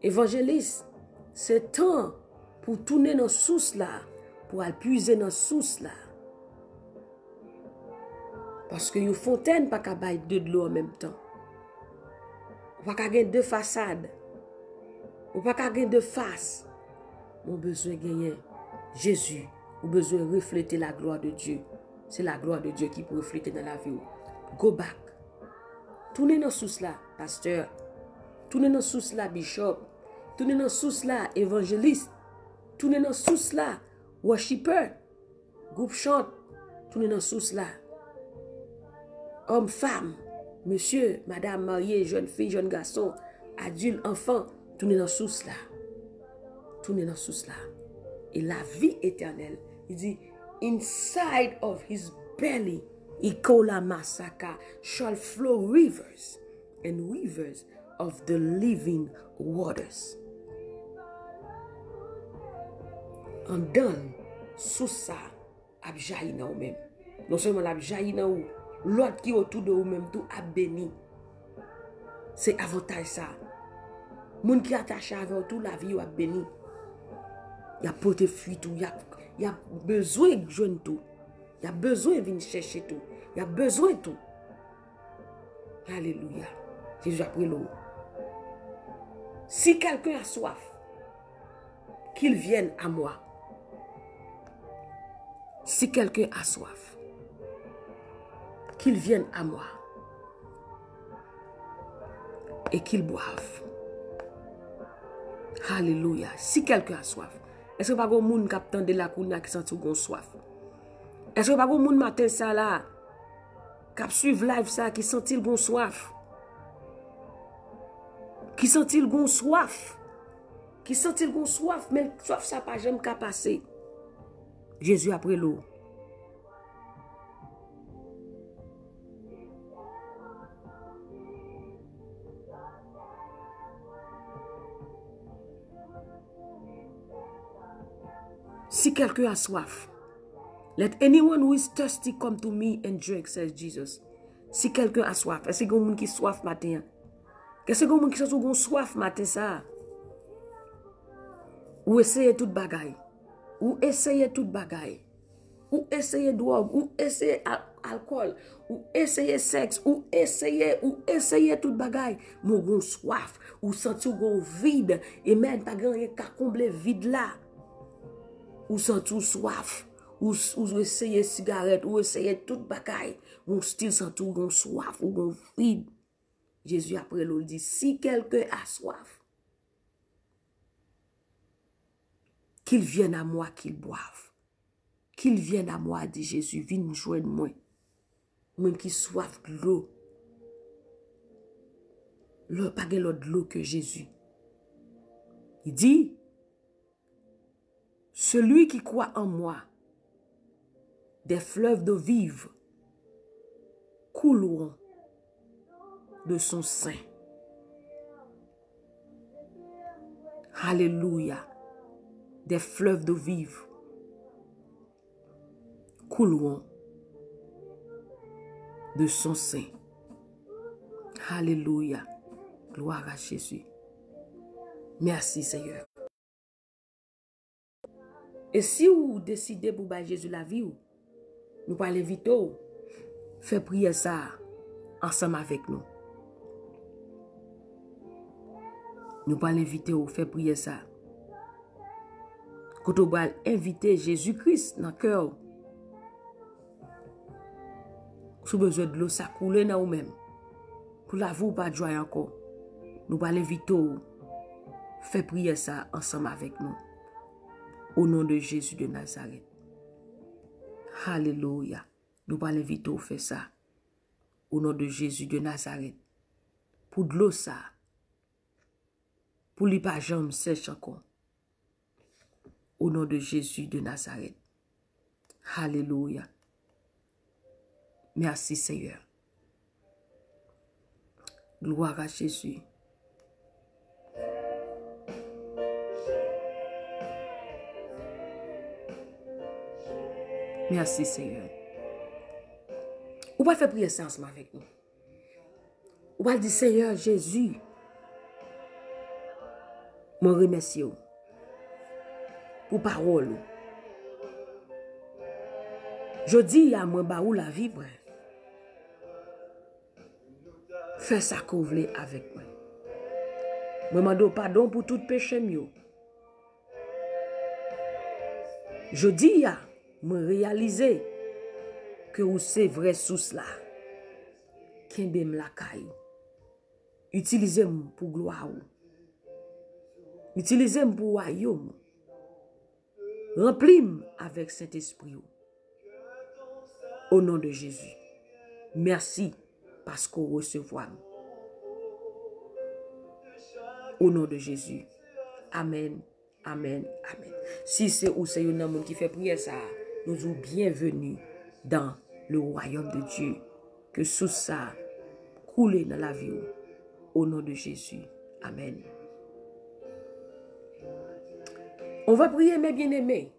Évangéliste, c'est temps pour tourner dans la source là, pour aller puiser dans la source là. Parce que une fontaine pas qu'à bailler deux de l'eau en même temps. On pas qu'à gagner deux façades. On pas qu'à gagner deux faces. On a besoin de gagner Jésus. On a besoin de refléter la gloire de Dieu. C'est la gloire de Dieu qui peut refléter dans la vie. Go back. Tournez dans source là, pasteur. Tournez dans source là, bishop. Tournez dans source là, évangéliste. Tournez dans source là, worshipper. Groupe chante. Tournez dans source là. Homme, femme, monsieur, madame, marié, jeune fille, jeune garçon, adulte, enfant. Tournez dans source là. Tournez dans source là. Et la vie éternelle, il dit, inside of his belly, Ikola Masaka, shall flow rivers and rivers of the living waters. En donne, sous ça, abjaï na ou même. Non seulement l'abjaï na ou, l'autre qui autour de ou même tout a béni. C'est avantage ça. Moun qui attaché avec tout la vie ou a béni. Il y a porté fuite tout, il y a besoin de joindre tout. Il y a besoin de venir chercher tout. Il y a besoin de tout. Alléluia. Jésus a pris l'eau. Si quelqu'un a soif, qu'il vienne à moi. Si quelqu'un a soif, qu'il vienne à moi. Et qu'il boive. Alléluia. Si quelqu'un a soif. Est-ce que pas un monde qui attend de la couna qui sent qu'on soif? Est-ce que pas un monde matin ça là qui suivre live ça qui sent il gon soif? Qui sent il gon soif? Qui sent il gon soif mais soif ça pas jamais qu'à passer. Jésus a pris l'eau. Si quelqu'un a soif, let anyone who is thirsty come to me and drink, says Jesus. Si quelqu'un a soif, est-ce qu'il y a quelqu'un qui a soif matin? Est-ce qu'il y a quelqu'un qui a soif matin ça? Ou essayer toute bagaille. Ou essayer toute bagaille. Ou essayer drogue. Ou essayer alcool. Ou essayer sexe. Ou essayer toute bagaille. Mon gon soif. Ou sentir gon vide. Et même pas grand qu'à combler vide là. Ou sentir soif. Ou essayer cigarette. Ou essayer toute bagaille. Ou style sentir gon soif. Ou gon vide. Jésus après l'eau dit, si quelqu'un a soif, qu'il vienne à moi, qu'il boive. Qu'il vienne à moi, dit Jésus, viens joindre moi. Même qui soif de l'eau. L'eau, pas de l'eau que Jésus. Il dit, celui qui croit en moi, des fleuves d'eau vive couleront de son sein. Alléluia. Des fleuves d'eau vive couleront de son sein. Alléluia. Gloire à Jésus. Merci Seigneur. Et si vous décidez pour battre Jésus la vie, nous allons l'inviter, faire prier ça ensemble avec nous. Nous allons l'inviter, faire prier ça. Quand on va inviter Jésus-Christ dans le cœur, si vous avez besoin de l'eau, ça coule dans vous-même. Pour la vous pas de joie encore. Nous allons l'inviter, faire prier ça ensemble avec nous. Au nom de Jésus de Nazareth. Alléluia. Nous allons l'inviter à faire ça. Au nom de Jésus de Nazareth. Pour de l'eau ça. Pour les pas jambes sèches encore. Au nom de Jésus de Nazareth. Alléluia. Merci Seigneur. Gloire à Jésus. Merci Seigneur. On va faire prier ça ensemble avec nous. On va dire Seigneur Jésus, je remercie pour parole. Je dis à moi ba ou la vie. Fais ça que vous voulez avec moi. Je demande pardon pour tout péché mieux. Je dis à me réaliser que vous c'est vrai sous là. Kembem la caille. Utilisez-moi pour gloire. Utilisez-moi pour royaume. Remplis-moi avec Saint-Esprit. Au nom de Jésus. Merci parce qu'on recevra. Au nom de Jésus. Amen. Amen. Amen. Si c'est ou c'est un homme qui fait prier ça, nous sommes bienvenus dans le royaume de Dieu. Que sous ça coule dans la vie. Au nom de Jésus. Amen. On va prier mes bien-aimés.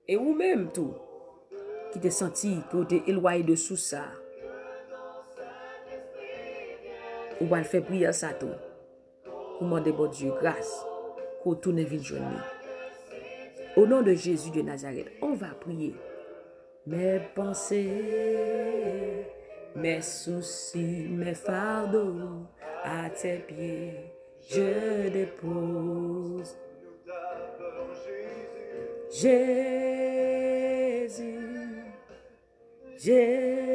Et vous-même tout. Qui te senti que vous êtes éloigné de sous ça. On va le faire prier ça tout. Pour demander bon Dieu grâce. Pour tourner vite journée. Au nom de Jésus de Nazareth, on va prier. Mes pensées, mes soucis, mes fardeaux, à tes pieds, je dépose. Jésus, Jésus,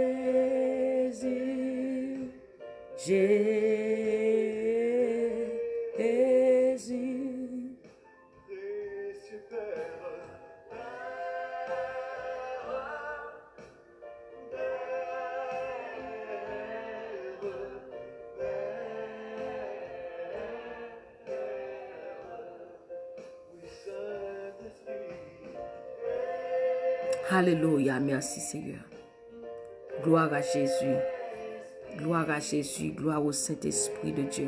Jésus. Alléluia, merci Seigneur. Gloire à Jésus. Gloire à Jésus. Gloire au Saint-Esprit de Dieu.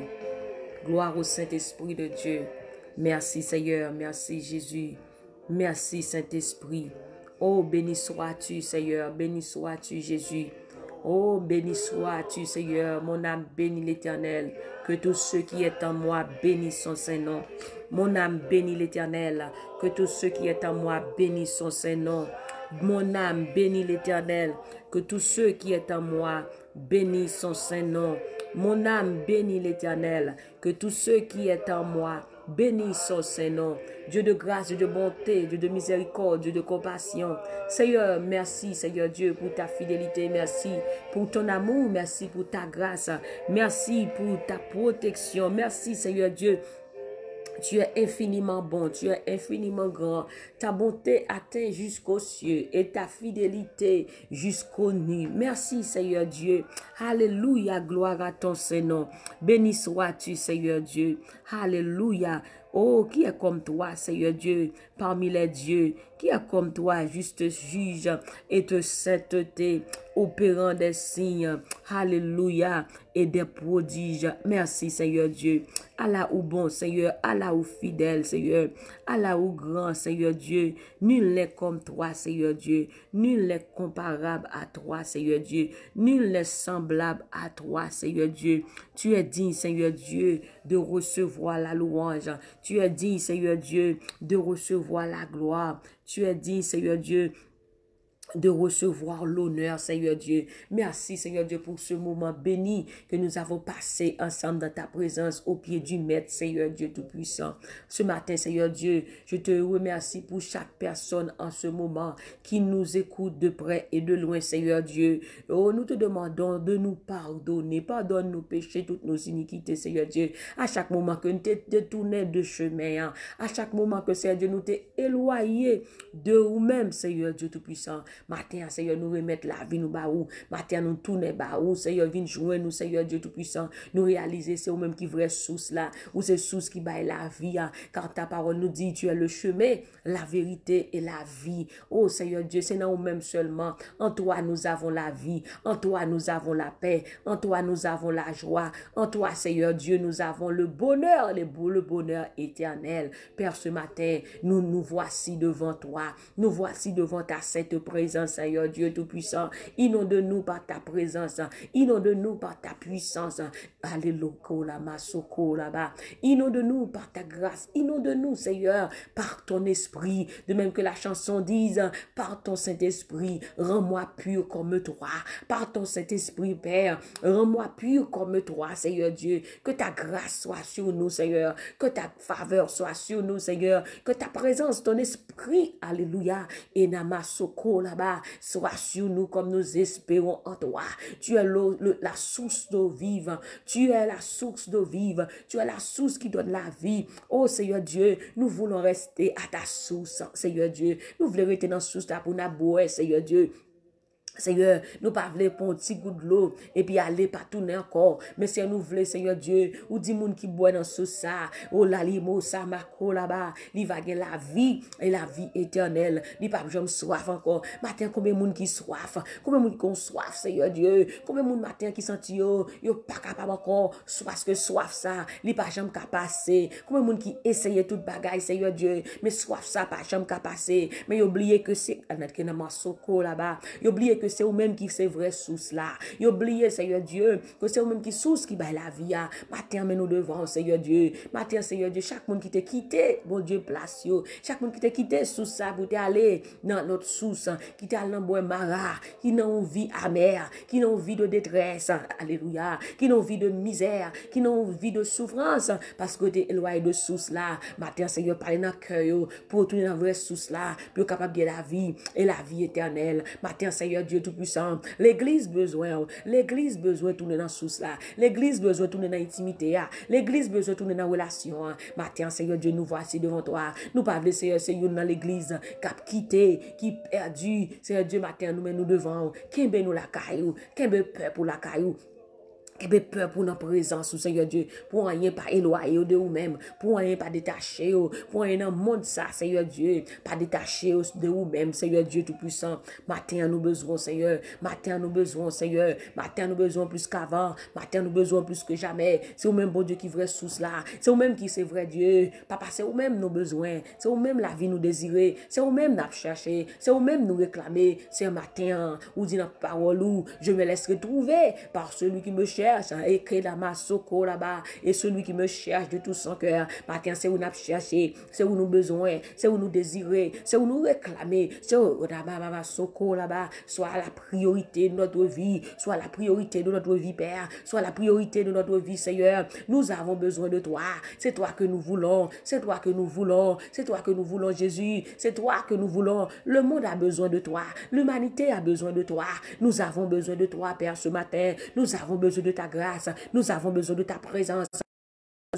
Gloire au Saint-Esprit de Dieu. Merci Seigneur. Merci Jésus. Merci Saint-Esprit. Oh, béni sois-tu Seigneur. Béni sois-tu Jésus. Oh, béni sois-tu Seigneur. Mon âme bénit l'Éternel. Que tous ceux qui est en moi bénissent son Saint-Nom. Mon âme bénit l'Éternel. Que tous ceux qui est en moi bénissent son Saint-Nom. Mon âme bénit l'Éternel. Que tous ceux qui est en moi bénissent son Saint-Nom. Mon âme bénit l'Éternel. Que tous ceux qui est en moi bénissent son Saint-Nom. Dieu de grâce, Dieu de bonté, Dieu de miséricorde, Dieu de compassion. Seigneur, merci Seigneur Dieu pour ta fidélité. Merci pour ton amour. Merci pour ta grâce. Merci pour ta protection. Merci Seigneur Dieu. Tu es infiniment bon, tu es infiniment grand. Ta bonté atteint jusqu'aux cieux et ta fidélité jusqu'aux nuits. Merci Seigneur Dieu. Alléluia, gloire à ton Saint-Nom. Béni sois-tu Seigneur Dieu. Alléluia. Oh, qui est comme toi, Seigneur Dieu, parmi les dieux? Qui est comme toi, juste juge et de sainteté, opérant des signes, alléluia, et des prodiges. Merci, Seigneur Dieu. Allah ou bon, Seigneur, Allah ou fidèle, Seigneur, Allah ou grand, Seigneur Dieu. Nul n'est comme toi, Seigneur Dieu. Nul n'est comparable à toi, Seigneur Dieu. Nul n'est semblable à toi, Seigneur Dieu. Tu es digne, Seigneur Dieu, de recevoir la louange. Tu es digne, Seigneur Dieu, de recevoir la gloire. Tu es digne, Seigneur Dieu, de recevoir l'honneur, Seigneur Dieu. Merci, Seigneur Dieu, pour ce moment béni que nous avons passé ensemble dans ta présence au pied du Maître, Seigneur Dieu Tout-Puissant. Ce matin, Seigneur Dieu, je te remercie pour chaque personne en ce moment qui nous écoute de près et de loin, Seigneur Dieu. Oh, nous te demandons de nous pardonner. Pardonne nos péchés, toutes nos iniquités, Seigneur Dieu. À chaque moment que nous t'es détourné de chemin, hein. À chaque moment que, Seigneur Dieu, nous t'es éloigné de nous-mêmes, Seigneur Dieu Tout-Puissant. Matin, Seigneur, nous remettre la vie, nous baou. Matin, nous tourner baou. Seigneur, viens joindre nous, Seigneur Dieu Tout-Puissant. Nous réaliser, c'est vous-même qui vraie source là, ou c'est source qui baille la vie, hein. Car ta parole nous dit, tu es le chemin, la vérité et la vie. Oh, Seigneur Dieu, c'est dans nous-mêmes seulement. En toi, nous avons la vie. En toi, nous avons la paix. En toi, nous avons la joie. En toi, Seigneur Dieu, nous avons le bonheur, le bonheur éternel. Père, ce matin, nous voici devant toi. Nous voici devant ta sainte présence, Seigneur Dieu Tout-Puissant. Inonde-nous par ta présence. Inonde-nous par ta puissance. Alléluia, masoko là-bas. Inonde-nous par ta grâce. Inonde-nous, Seigneur, par ton esprit. De même que la chanson dise, par ton Saint-Esprit, rends-moi pur comme toi. Par ton Saint-Esprit, Père, rends-moi pur comme toi, Seigneur Dieu. Que ta grâce soit sur nous, Seigneur. Que ta faveur soit sur nous, Seigneur. Que ta présence, ton esprit, alléluia, et namasoko là-bas, soit sur nous comme nous espérons en toi. Tu es la source d'eau vive. Tu es la source d'eau vive. Tu es la source qui donne la vie. Oh Seigneur Dieu, nous voulons rester à ta source, Seigneur Dieu. Nous voulons rester dans la source là pour nous boire, Seigneur Dieu. Seigneur, nous pas voulons prendre un petit goût de l'eau et puis aller pas tourner encore. Mais si nous voulons, Seigneur Dieu, ou dit moun qui boit dans ce ça, oh la limo, ça marco là-bas, il va gagner la vie et la vie éternelle. Il pas jamais soif encore. Matin, combien de monde qui soif? Combien de monde qui ont soif, Seigneur Dieu? Combien de monde matin qui senti yo pas capable encore, parce que soif ça, il pas jamais capable passer. Combien de monde qui essaye toute bagaille, Seigneur Dieu, mais soif ça pas jamais capable passer. Mais oubliez que c'est notre masoko là-bas. Oubliez que c'est vous-même qui c'est vrai source là. Oubliez, Seigneur Dieu, que c'est vous-même qui source qui baille la vie. Matin, mais nous devons, Seigneur Dieu. Matin, Seigneur Dieu, chaque monde qui t'a quitté, bon Dieu, place yo. Chaque monde qui t'a quitté sous ça pour aller dans notre source, qui t'a allé dans bois mara, qui n'a une vie amère, qui n'a une vie de détresse, alléluia, qui n'a une vie de misère, qui n'a une vie de souffrance, parce que t'es éloigné de source là. Matin, Seigneur, parlez dans le cœur pour tourner dans la vraie source là, pour capable de la vie et la vie éternelle. Matin, Seigneur Dieu Tout-Puissant, l'église besoin de tourner dans source là, l'église besoin de tourner dans intimité, l'église besoin de tourner dans relation. Matin, Seigneur Dieu, nous voici devant toi. Nous pas laisser Seigneur dans l'église cap quitté, qui perdu. Seigneur Dieu, matin, nous devant. Qu'est-ce nous la caillou, qu'est-ce peur pour la caillou. Et bien, peur pour notre présence, Seigneur Dieu, pour rien pas éloigner de vous-même, pour rien pas détacher, pour rien dans le monde, ça, Seigneur Dieu, pas détacher de vous-même, Seigneur Dieu Tout-Puissant. Matin, nous besoin, Seigneur. Matin, nous besoin, Seigneur. Matin, nous besoin plus qu'avant. Matin, nous besoin plus que jamais. C'est vous-même, bon Dieu, qui est vrai source là. C'est vous-même qui c'est vrai Dieu. Papa, c'est vous-même nos besoins. C'est vous-même la vie nous désirer. C'est vous-même nous chercher. C'est vous-même nous réclamer. C'est un matin, ou dit dans parole, où je me laisserai trouver par celui qui me cherche. Écrit la masoko là-bas, et celui qui me cherche de tout son cœur. Matin, c'est où nous chercher, c'est où nous besoin, c'est où nous désirer, c'est où nous réclamer, c'est où masoko là-bas, soit la priorité de notre vie, soit la priorité de notre vie, Père, soit la priorité de notre vie, Seigneur. Nous avons besoin de toi. C'est toi que nous voulons, c'est toi que nous voulons, c'est toi que nous voulons, Jésus, c'est toi que nous voulons. Le monde a besoin de toi, l'humanité a besoin de toi. Nous avons besoin de toi, Père, ce matin. Nous avons besoin de ta grâce, nous avons besoin de ta présence.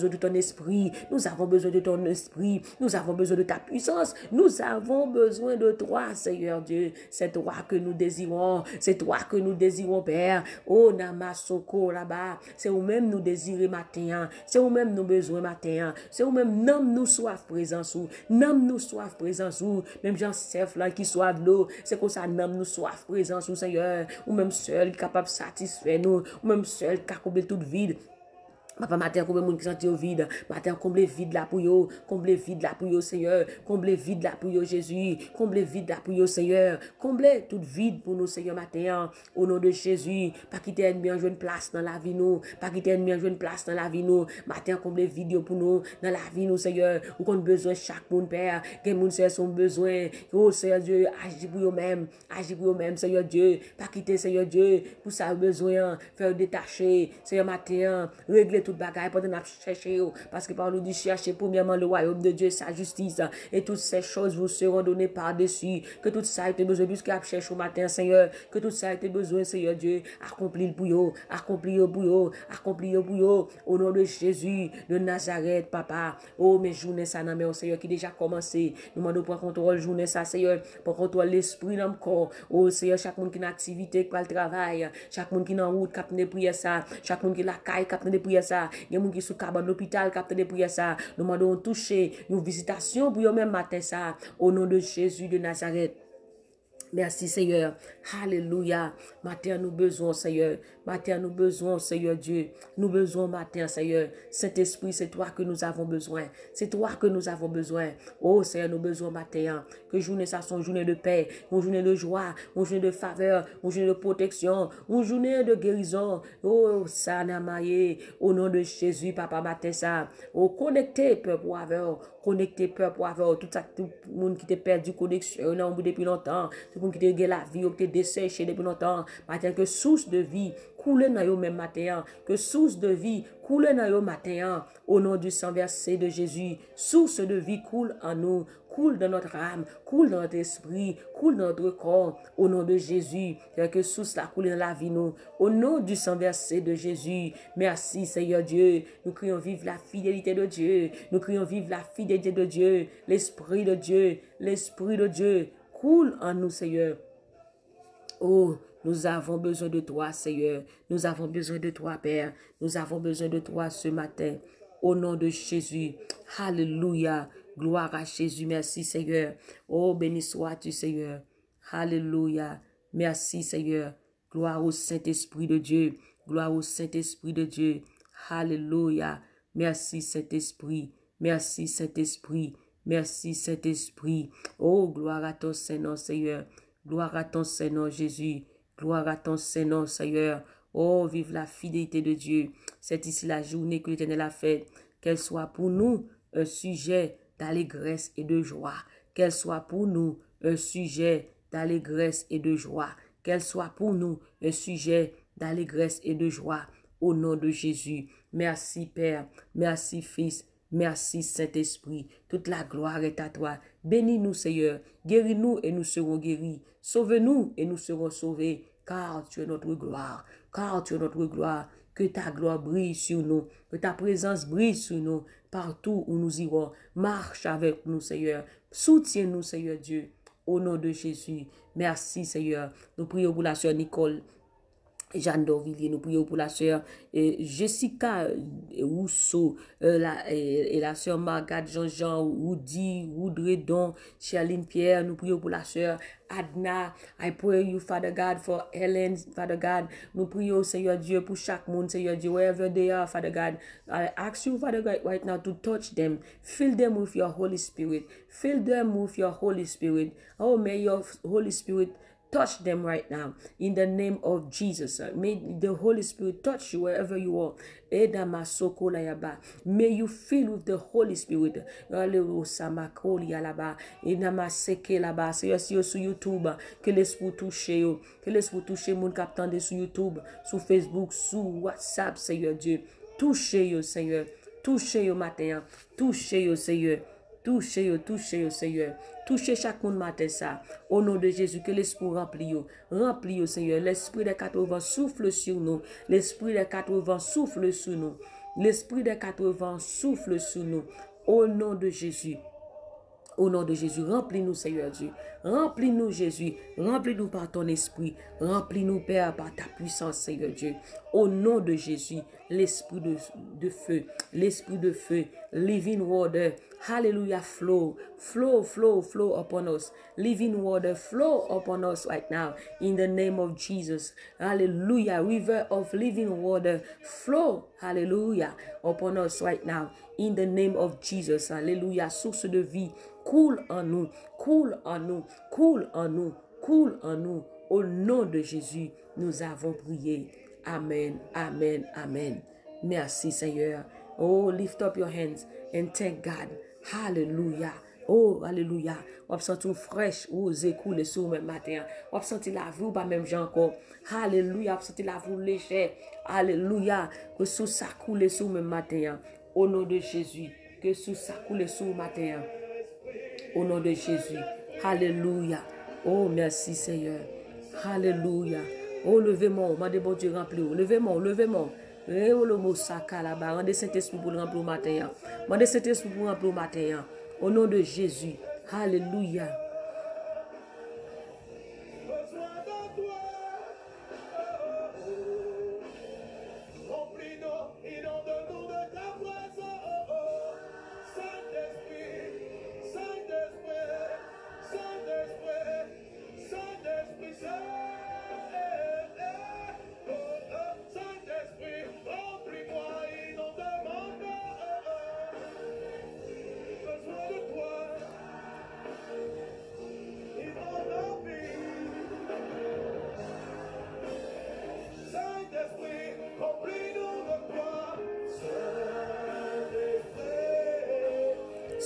besoin de ton esprit, nous avons besoin de ton esprit, nous avons besoin de ta puissance, nous avons besoin de toi, Seigneur Dieu. C'est toi que nous désirons, c'est toi que nous désirons, Père. Oh, Namasoko là-bas, c'est où-même nous désirons matin, c'est où-même nous besoin matin, c'est où-même nous soif présence ou, nous soif présence ou, même Jean Sef là qui soif l'eau, c'est comme ça nous soif présence ou, Seigneur, ou même seul capable de satisfaire nous, ou même seul qui a combler toute vide. Papa, matin, combien de monde qui sentit au vide? Matin, comblez vide là pour yo. Comblez vide là pour yo, Seigneur. Comblez vide là pour yo, Jésus. Comblez vide là pour yo, Seigneur. Comblez tout vide pour nous, Seigneur, matin. Au nom de Jésus. Pas quitter ennemi en jouer une place dans la vie, nous. Pas quitter ennemi en jouer une place dans la vie, nous. Matin, comblez vide pour nous. Dans la vie, nous, Seigneur. Ou qu'on a besoin chaque monde, Père. Quel monde, Seigneur, son besoin. Oh, Seigneur Dieu, agis pour eux-mêmes. Agis pour eux-mêmes, Seigneur Dieu. Pas quitter, Seigneur Dieu. Pour ça, besoin. Faire détacher. Seigneur, matin. Régler tout bagaille pendant qu'on chercher, parce que par nous dit chercher premièrement le royaume de Dieu et sa justice, et toutes ces choses vous seront données par-dessus. Que tout ça a été besoin, puisqu'il a cherché au matin, Seigneur, que tout ça a été besoin, Seigneur Dieu, accompli le bouillot, accompli le bouillot, accompli le bouillot, au nom de Jésus de Nazareth, Papa. Oh, mes journées, ça n'a mais Seigneur, qui déjà commencé. Nous demandons pour contrôle journée, ça, Seigneur, pour contrôle l'esprit dans le corps. Oh, Seigneur, chaque monde qui a une activité, qui a le travail, chaque monde qui est en route, qui a des prières, ça, chaque monde qui a la caille, qui a des prières, ça. Il y a des gens qui sont dans l'hôpital, qui ont des prières, ça. Nous demandons toucher, une visitation pour eux même matin, ça. Au nom de Jésus de Nazareth. Merci Seigneur. Alléluia. Matin, nous besoin, Seigneur. Matin, nous besoin, Seigneur Dieu. Nous besoin matin, Seigneur. Saint-Esprit, c'est toi que nous avons besoin. C'est toi que nous avons besoin. Oh, Seigneur, nous besoin matin. Que journée ça soit une journée de paix, une journée de joie, une journée de faveur, une journée de protection, une journée de guérison. Oh, ça n'a maillé. Au nom de Jésus, Papa, matin ça. Oh, connectez, peuple, connectez, peuple, tout ça, tout le monde qui t'a perdu connexion depuis longtemps. Tout le monde qui t'a la vie, qui t'a desséché depuis longtemps. Matin, que source de vie coule dans yo même matin, que source de vie coule dans yo matin, au nom du sang versé de Jésus. Source de vie coule en nous, coule dans notre âme, coule dans notre esprit, coule dans notre corps, au nom de Jésus. Que source la coule dans la vie nous, au nom du sang versé de Jésus. Merci Seigneur Dieu. Nous crions vive la fidélité de Dieu. Nous crions vive la fidélité de Dieu. L'esprit de Dieu coule en nous, Seigneur. Oh, nous avons besoin de toi, Seigneur. Nous avons besoin de toi, Père. Nous avons besoin de toi ce matin. Au nom de Jésus. Alléluia. Gloire à Jésus. Merci, Seigneur. Oh, béni sois-tu, Seigneur. Alléluia. Merci, Seigneur. Gloire au Saint-Esprit de Dieu. Gloire au Saint-Esprit de Dieu. Alléluia. Merci, Saint-Esprit. Merci, Saint-Esprit. Merci, Saint-Esprit. Oh, gloire à ton Saint-Nom, Seigneur. Gloire à ton Saint-Nom, Jésus. Gloire à ton Saint-Nom, Seigneur. Oh, vive la fidélité de Dieu. C'est ici la journée que l'Éternel a faite. Qu'elle soit pour nous un sujet d'allégresse et de joie. Qu'elle soit pour nous un sujet d'allégresse et de joie. Qu'elle soit pour nous un sujet d'allégresse et de joie. Au nom de Jésus. Merci, Père. Merci, Fils. Merci, Saint-Esprit. Toute la gloire est à toi. Bénis-nous, Seigneur. Guéris-nous et nous serons guéris. Sauve-nous et nous serons sauvés. Car tu es notre gloire. Car tu es notre gloire. Que ta gloire brille sur nous. Que ta présence brille sur nous. Partout où nous irons. Marche avec nous, Seigneur. Soutiens-nous, Seigneur Dieu. Au nom de Jésus. Merci, Seigneur. Nous prions pour la sœur Nicole. Jeanne d'Orvilliers, nous prions pour la sœur Jessica Rousseau, et la sœur Margaret Jean-Jean, Woudredon, Charline Pierre, nous prions pour la sœur Adna. I pray you, Father God, for Helen, Father God. Nous prions, Seigneur Dieu, pour chaque monde, Seigneur Dieu, wherever they are, Father God. I ask you, Father God, right now to touch them. Fill them with your Holy Spirit. Fill them with your Holy Spirit. Oh, may your Holy Spirit touch them right now in the name of Jesus. May the Holy Spirit touch you wherever you are. May you fill with the Holy Spirit. Seigneur, sur YouTube, que l'esprit touche, que l'esprit touche mon captant sur YouTube, sur Facebook, sur WhatsApp, Seigneur Dieu. Touchez-yo, Seigneur. Touchez-yo matin. Touchez-yo, Seigneur. Touchez-yo, Seigneur. Touchez chaque monde matin ça. Au nom de Jésus, que l'esprit remplit, Seigneur. L'esprit des 80 souffle sur nous. L'esprit des 80 souffle sur nous. L'esprit des 80 souffle sur nous. Au nom de Jésus. Au nom de Jésus, remplis-nous, Seigneur Dieu. Remplis-nous, Jésus. Remplis-nous par ton esprit. Remplis-nous, Père, par ta puissance, Seigneur Dieu. Au nom de Jésus, l'esprit de feu. L'esprit de feu. Living water. Hallelujah. Flow. Flow, flow, flow upon us. Living water. Flow upon us right now. In the name of Jesus. Hallelujah. River of living water. Flow. Hallelujah. Upon us right now. In the name of Jesus. Hallelujah. Source de vie. Coule en nous, coule en nous, coule en nous, coule en nous. Au nom de Jésus, nous avons prié. Amen, amen, amen. Merci Seigneur. Oh, lift up your hands and thank God. Hallelujah. Oh, hallelujah. On sent tout fraîche, osez couler sur même matin. On sent la vie ou pas même gens encore. Hallelujah. On sent la vie légère. Hallelujah. Que sous ça coule sur même matin. Au nom de Jésus. Que sous ça coule sur matin. Au nom de Jésus. Alléluia. Oh, merci Seigneur. Alléluia. Oh, levez-moi. Mandez bon Dieu remplir. Levez-moi, levez-moi. Rendez Saint-Esprit pour le remplir au matin. Mandez Saint-Esprit pour le remplir au matin. Au nom de Jésus. Alléluia.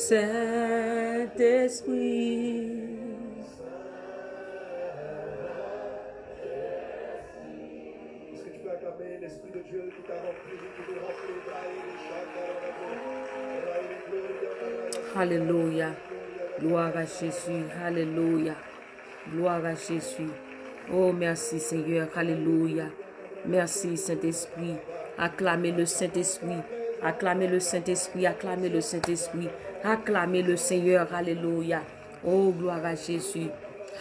Saint-Esprit. Est-ce que tu peux acclamer l'Esprit de Dieu qui t'a rempli, qui te remplit? Alléluia. Gloire à Jésus. Alléluia. Gloire à Jésus. Oh, merci Seigneur. Alléluia. Merci Saint-Esprit. Acclamez le Saint-Esprit. Acclamez le Saint-Esprit. Acclamez le Saint-Esprit. Acclamez le Seigneur. Alléluia. Oh, gloire à Jésus.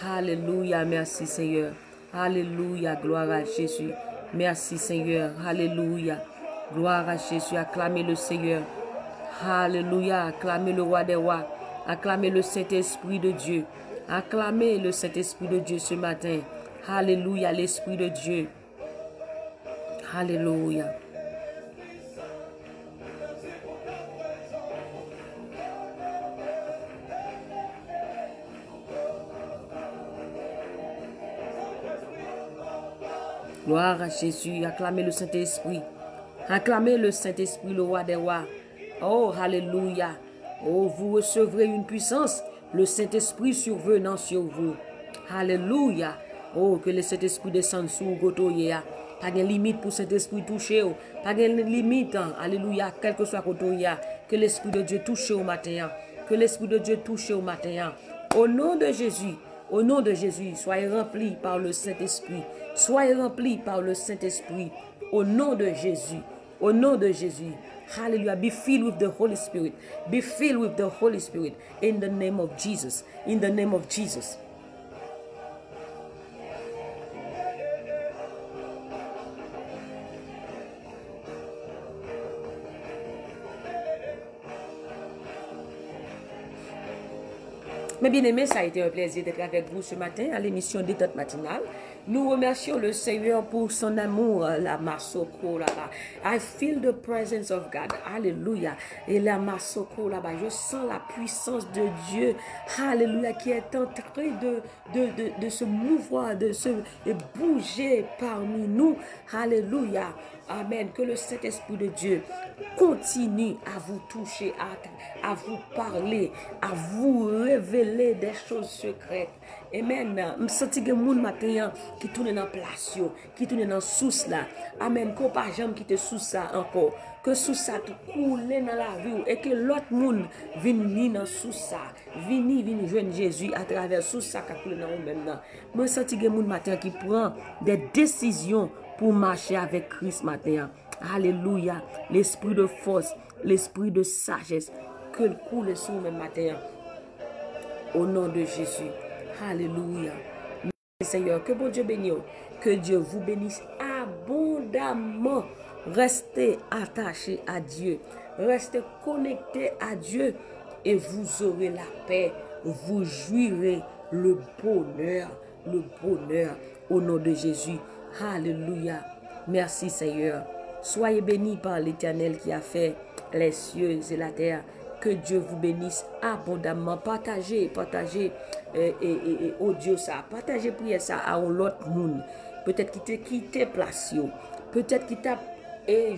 Alléluia. Merci Seigneur. Alléluia. Gloire à Jésus. Merci Seigneur. Alléluia. Gloire à Jésus. Acclamez le Seigneur. Alléluia. Acclamez le roi des rois. Acclamez le Saint-Esprit de Dieu. Acclamez le Saint-Esprit de Dieu ce matin. Alléluia. L'Esprit de Dieu. Alléluia. Gloire à Jésus. Acclamez le Saint-Esprit. Acclamez le Saint-Esprit, le roi des rois. Oh, alléluia. Oh, vous recevrez une puissance, le Saint-Esprit survenant sur vous. Alléluia. Oh, que le Saint-Esprit descende sur vous. Pas de limite pour Saint-Esprit toucher. Pas de limite. Alléluia. Quel que soit côté. Que l'Esprit de Dieu touche au matin. Que l'Esprit de Dieu touche au matin. Au nom de Jésus. Au nom de Jésus, soyez remplis par le Saint-Esprit. Soyez remplis par le Saint-Esprit. Au nom de Jésus. Au nom de Jésus. Hallelujah. Be filled with the Holy Spirit. Be filled with the Holy Spirit. In the name of Jesus. In the name of Jesus. Mes bien-aimés, ça a été un plaisir d'être avec vous ce matin à l'émission Détente matinale. Nous remercions le Seigneur pour son amour, la masoko là-bas. I feel the presence of God. Alléluia. Et la masoko là-bas, je sens la puissance de Dieu. Alléluia, qui est en train de se mouvoir, de bouger parmi nous. Alléluia. Amen. Que le Saint-Esprit de Dieu continue à vous toucher, à vous parler, à vous révéler des choses secrètes. Amen. Je sens que moun matin qui tourne dans place, qui tourne dans sous là. Amen. Qu'on pas jamais quitter sous ça encore. Que sous ça tout coule dans la vie et que l'autre monde vienne dans sous ça. Vienne joindre Jésus à travers sous ça qui coule dans vous même. Je sens que moun matin qui prend des décisions pour marcher avec Christ matin. Alléluia. L'esprit de force, l'esprit de sagesse, que le coule sur le matin. Au nom de Jésus. Alléluia. Merci Seigneur, que bon Dieu bénisse. Que Dieu vous bénisse abondamment. Restez attachés à Dieu. Restez connectés à Dieu. Et vous aurez la paix. Vous jouirez le bonheur. Le bonheur. Au nom de Jésus. Alléluia. Merci Seigneur. Soyez bénis par l'Éternel qui a fait les cieux et la terre. Que Dieu vous bénisse abondamment. Partagez audio ça. Partagez prière ça à l'autre monde. Peut-être qui t'a quitté place. Peut-être qui t'a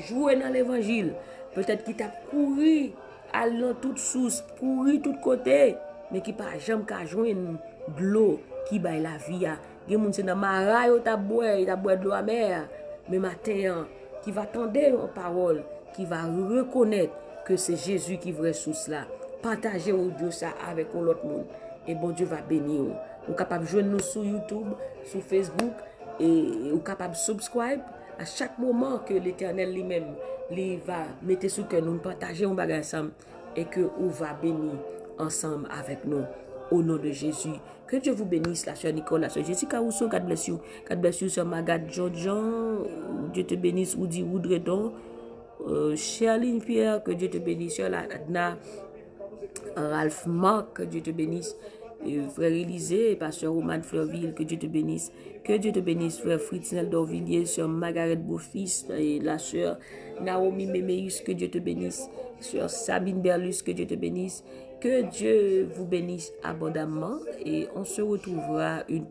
joué dans l'évangile. Peut-être qui t'a couru à toute source, couru tout côté. Mais qui pas jamais qu'à joindre de l'eau qui baille la vie. Il y a des gens qui dans marais, ils t'a boire de l'eau amère. Mais matin, qui va tendre aux paroles, qui va reconnaître que c'est Jésus qui est vrai source là. Partagez audio ça avec l'autre monde. Et bon Dieu va bénir. Vous êtes capable de joindre nous sur YouTube, sur Facebook. Et vous êtes capable de subscribe à chaque moment que l'Éternel lui-même va mettre sur que nous partageons un bagage ensemble. Et que vous va bénir ensemble avec nous. Au nom de Jésus. Que Dieu vous bénisse, la sœur Nicole, la sœur Jessica Rousseau, God bless you. God bless you, sœur Magat Jean. Dieu te bénisse, Oudi Woudredon. Charline Pierre, que Dieu te bénisse. Sœur Adna, Ralph Marc, que Dieu te bénisse. Frère Élisée, pasteur Roman Fleurville, que Dieu te bénisse. Que Dieu te bénisse, frère Fritz Neldorvilliers, sœur Margaret Beaufils, et la sœur Naomi Méméus, que Dieu te bénisse. Sœur Sabine Berlus, que Dieu te bénisse. Que Dieu vous bénisse abondamment et on se retrouvera une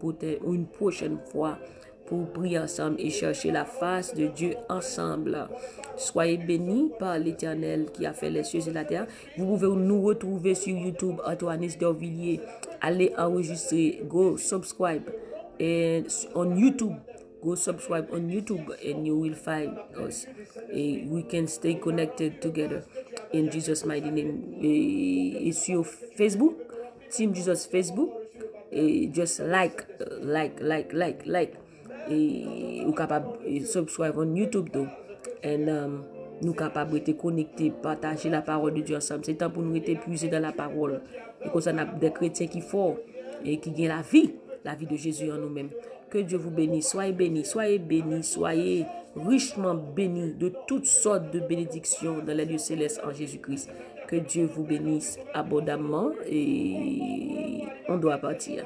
prochaine fois pour prier ensemble et chercher la face de Dieu ensemble. Soyez bénis par l'Éternel qui a fait les cieux et la terre. Vous pouvez nous retrouver sur YouTube, Antoine Dorvilliers. Allez enregistrer, go subscribe and on YouTube. Go subscribe on YouTube and you will find us. And we can stay connected together. In Jesus' mighty name. Et sur Facebook, Team Jesus Facebook. Et just like. Et vous capable subscribe on YouTube though. And nous capables de connecter, partager la parole de Dieu ensemble. C'est temps pour nous être puisés dans la parole. Et comme ça, on a des chrétiens qui font et qui gagnent la vie de Jésus en nous-mêmes. Que Dieu vous bénisse. Soyez bénis, soyez richement bénis de toutes sortes de bénédictions dans les lieux célestes en Jésus-Christ. Que Dieu vous bénisse abondamment et on doit partir.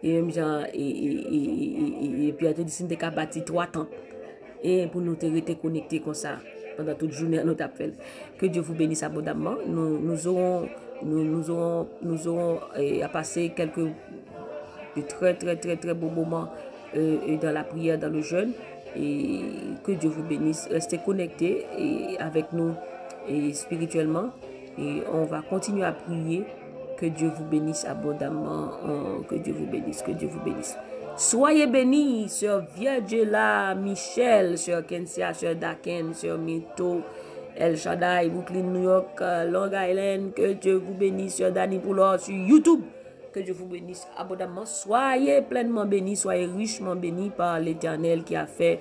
Et même genre, et puis à te dire, si nous avons bâti 3 temps. Et pour nous rester connectés comme ça pendant toute journée à notre appel. Que Dieu vous bénisse abondamment. Nous aurons à passer quelques très beaux moments dans la prière, dans le jeûne. Et que Dieu vous bénisse. Restez connectés avec nous spirituellement. Et on va continuer à prier. Que Dieu vous bénisse abondamment. Que Dieu vous bénisse. Que Dieu vous bénisse. Soyez bénis, sœur Virgila, Michel, sœur Kensia, sœur Daken, sœur Mito, El Shaddai, Brooklyn, New York, Long Island. Que Dieu vous bénisse, sœur Dani Poulor sur YouTube. Que Dieu vous bénisse abondamment. Soyez pleinement bénis, soyez richement bénis par l'Éternel qui a fait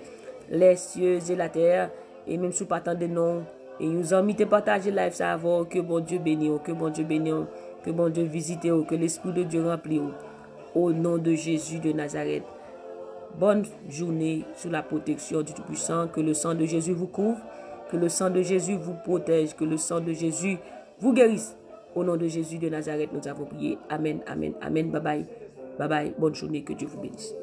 les cieux et la terre. Et même sous partant de nom, et nous invitez à partager live ça avant. Que bon Dieu bénisse, que bon Dieu bénisse, que bon Dieu visite, que l'Esprit de Dieu remplit. Au nom de Jésus de Nazareth. Bonne journée sous la protection du Tout-Puissant. Que le sang de Jésus vous couvre. Que le sang de Jésus vous protège. Que le sang de Jésus vous guérisse. Au nom de Jésus de Nazareth, nous avons prié. Amen, amen, amen. Bye bye. Bye bye. Bonne journée. Que Dieu vous bénisse.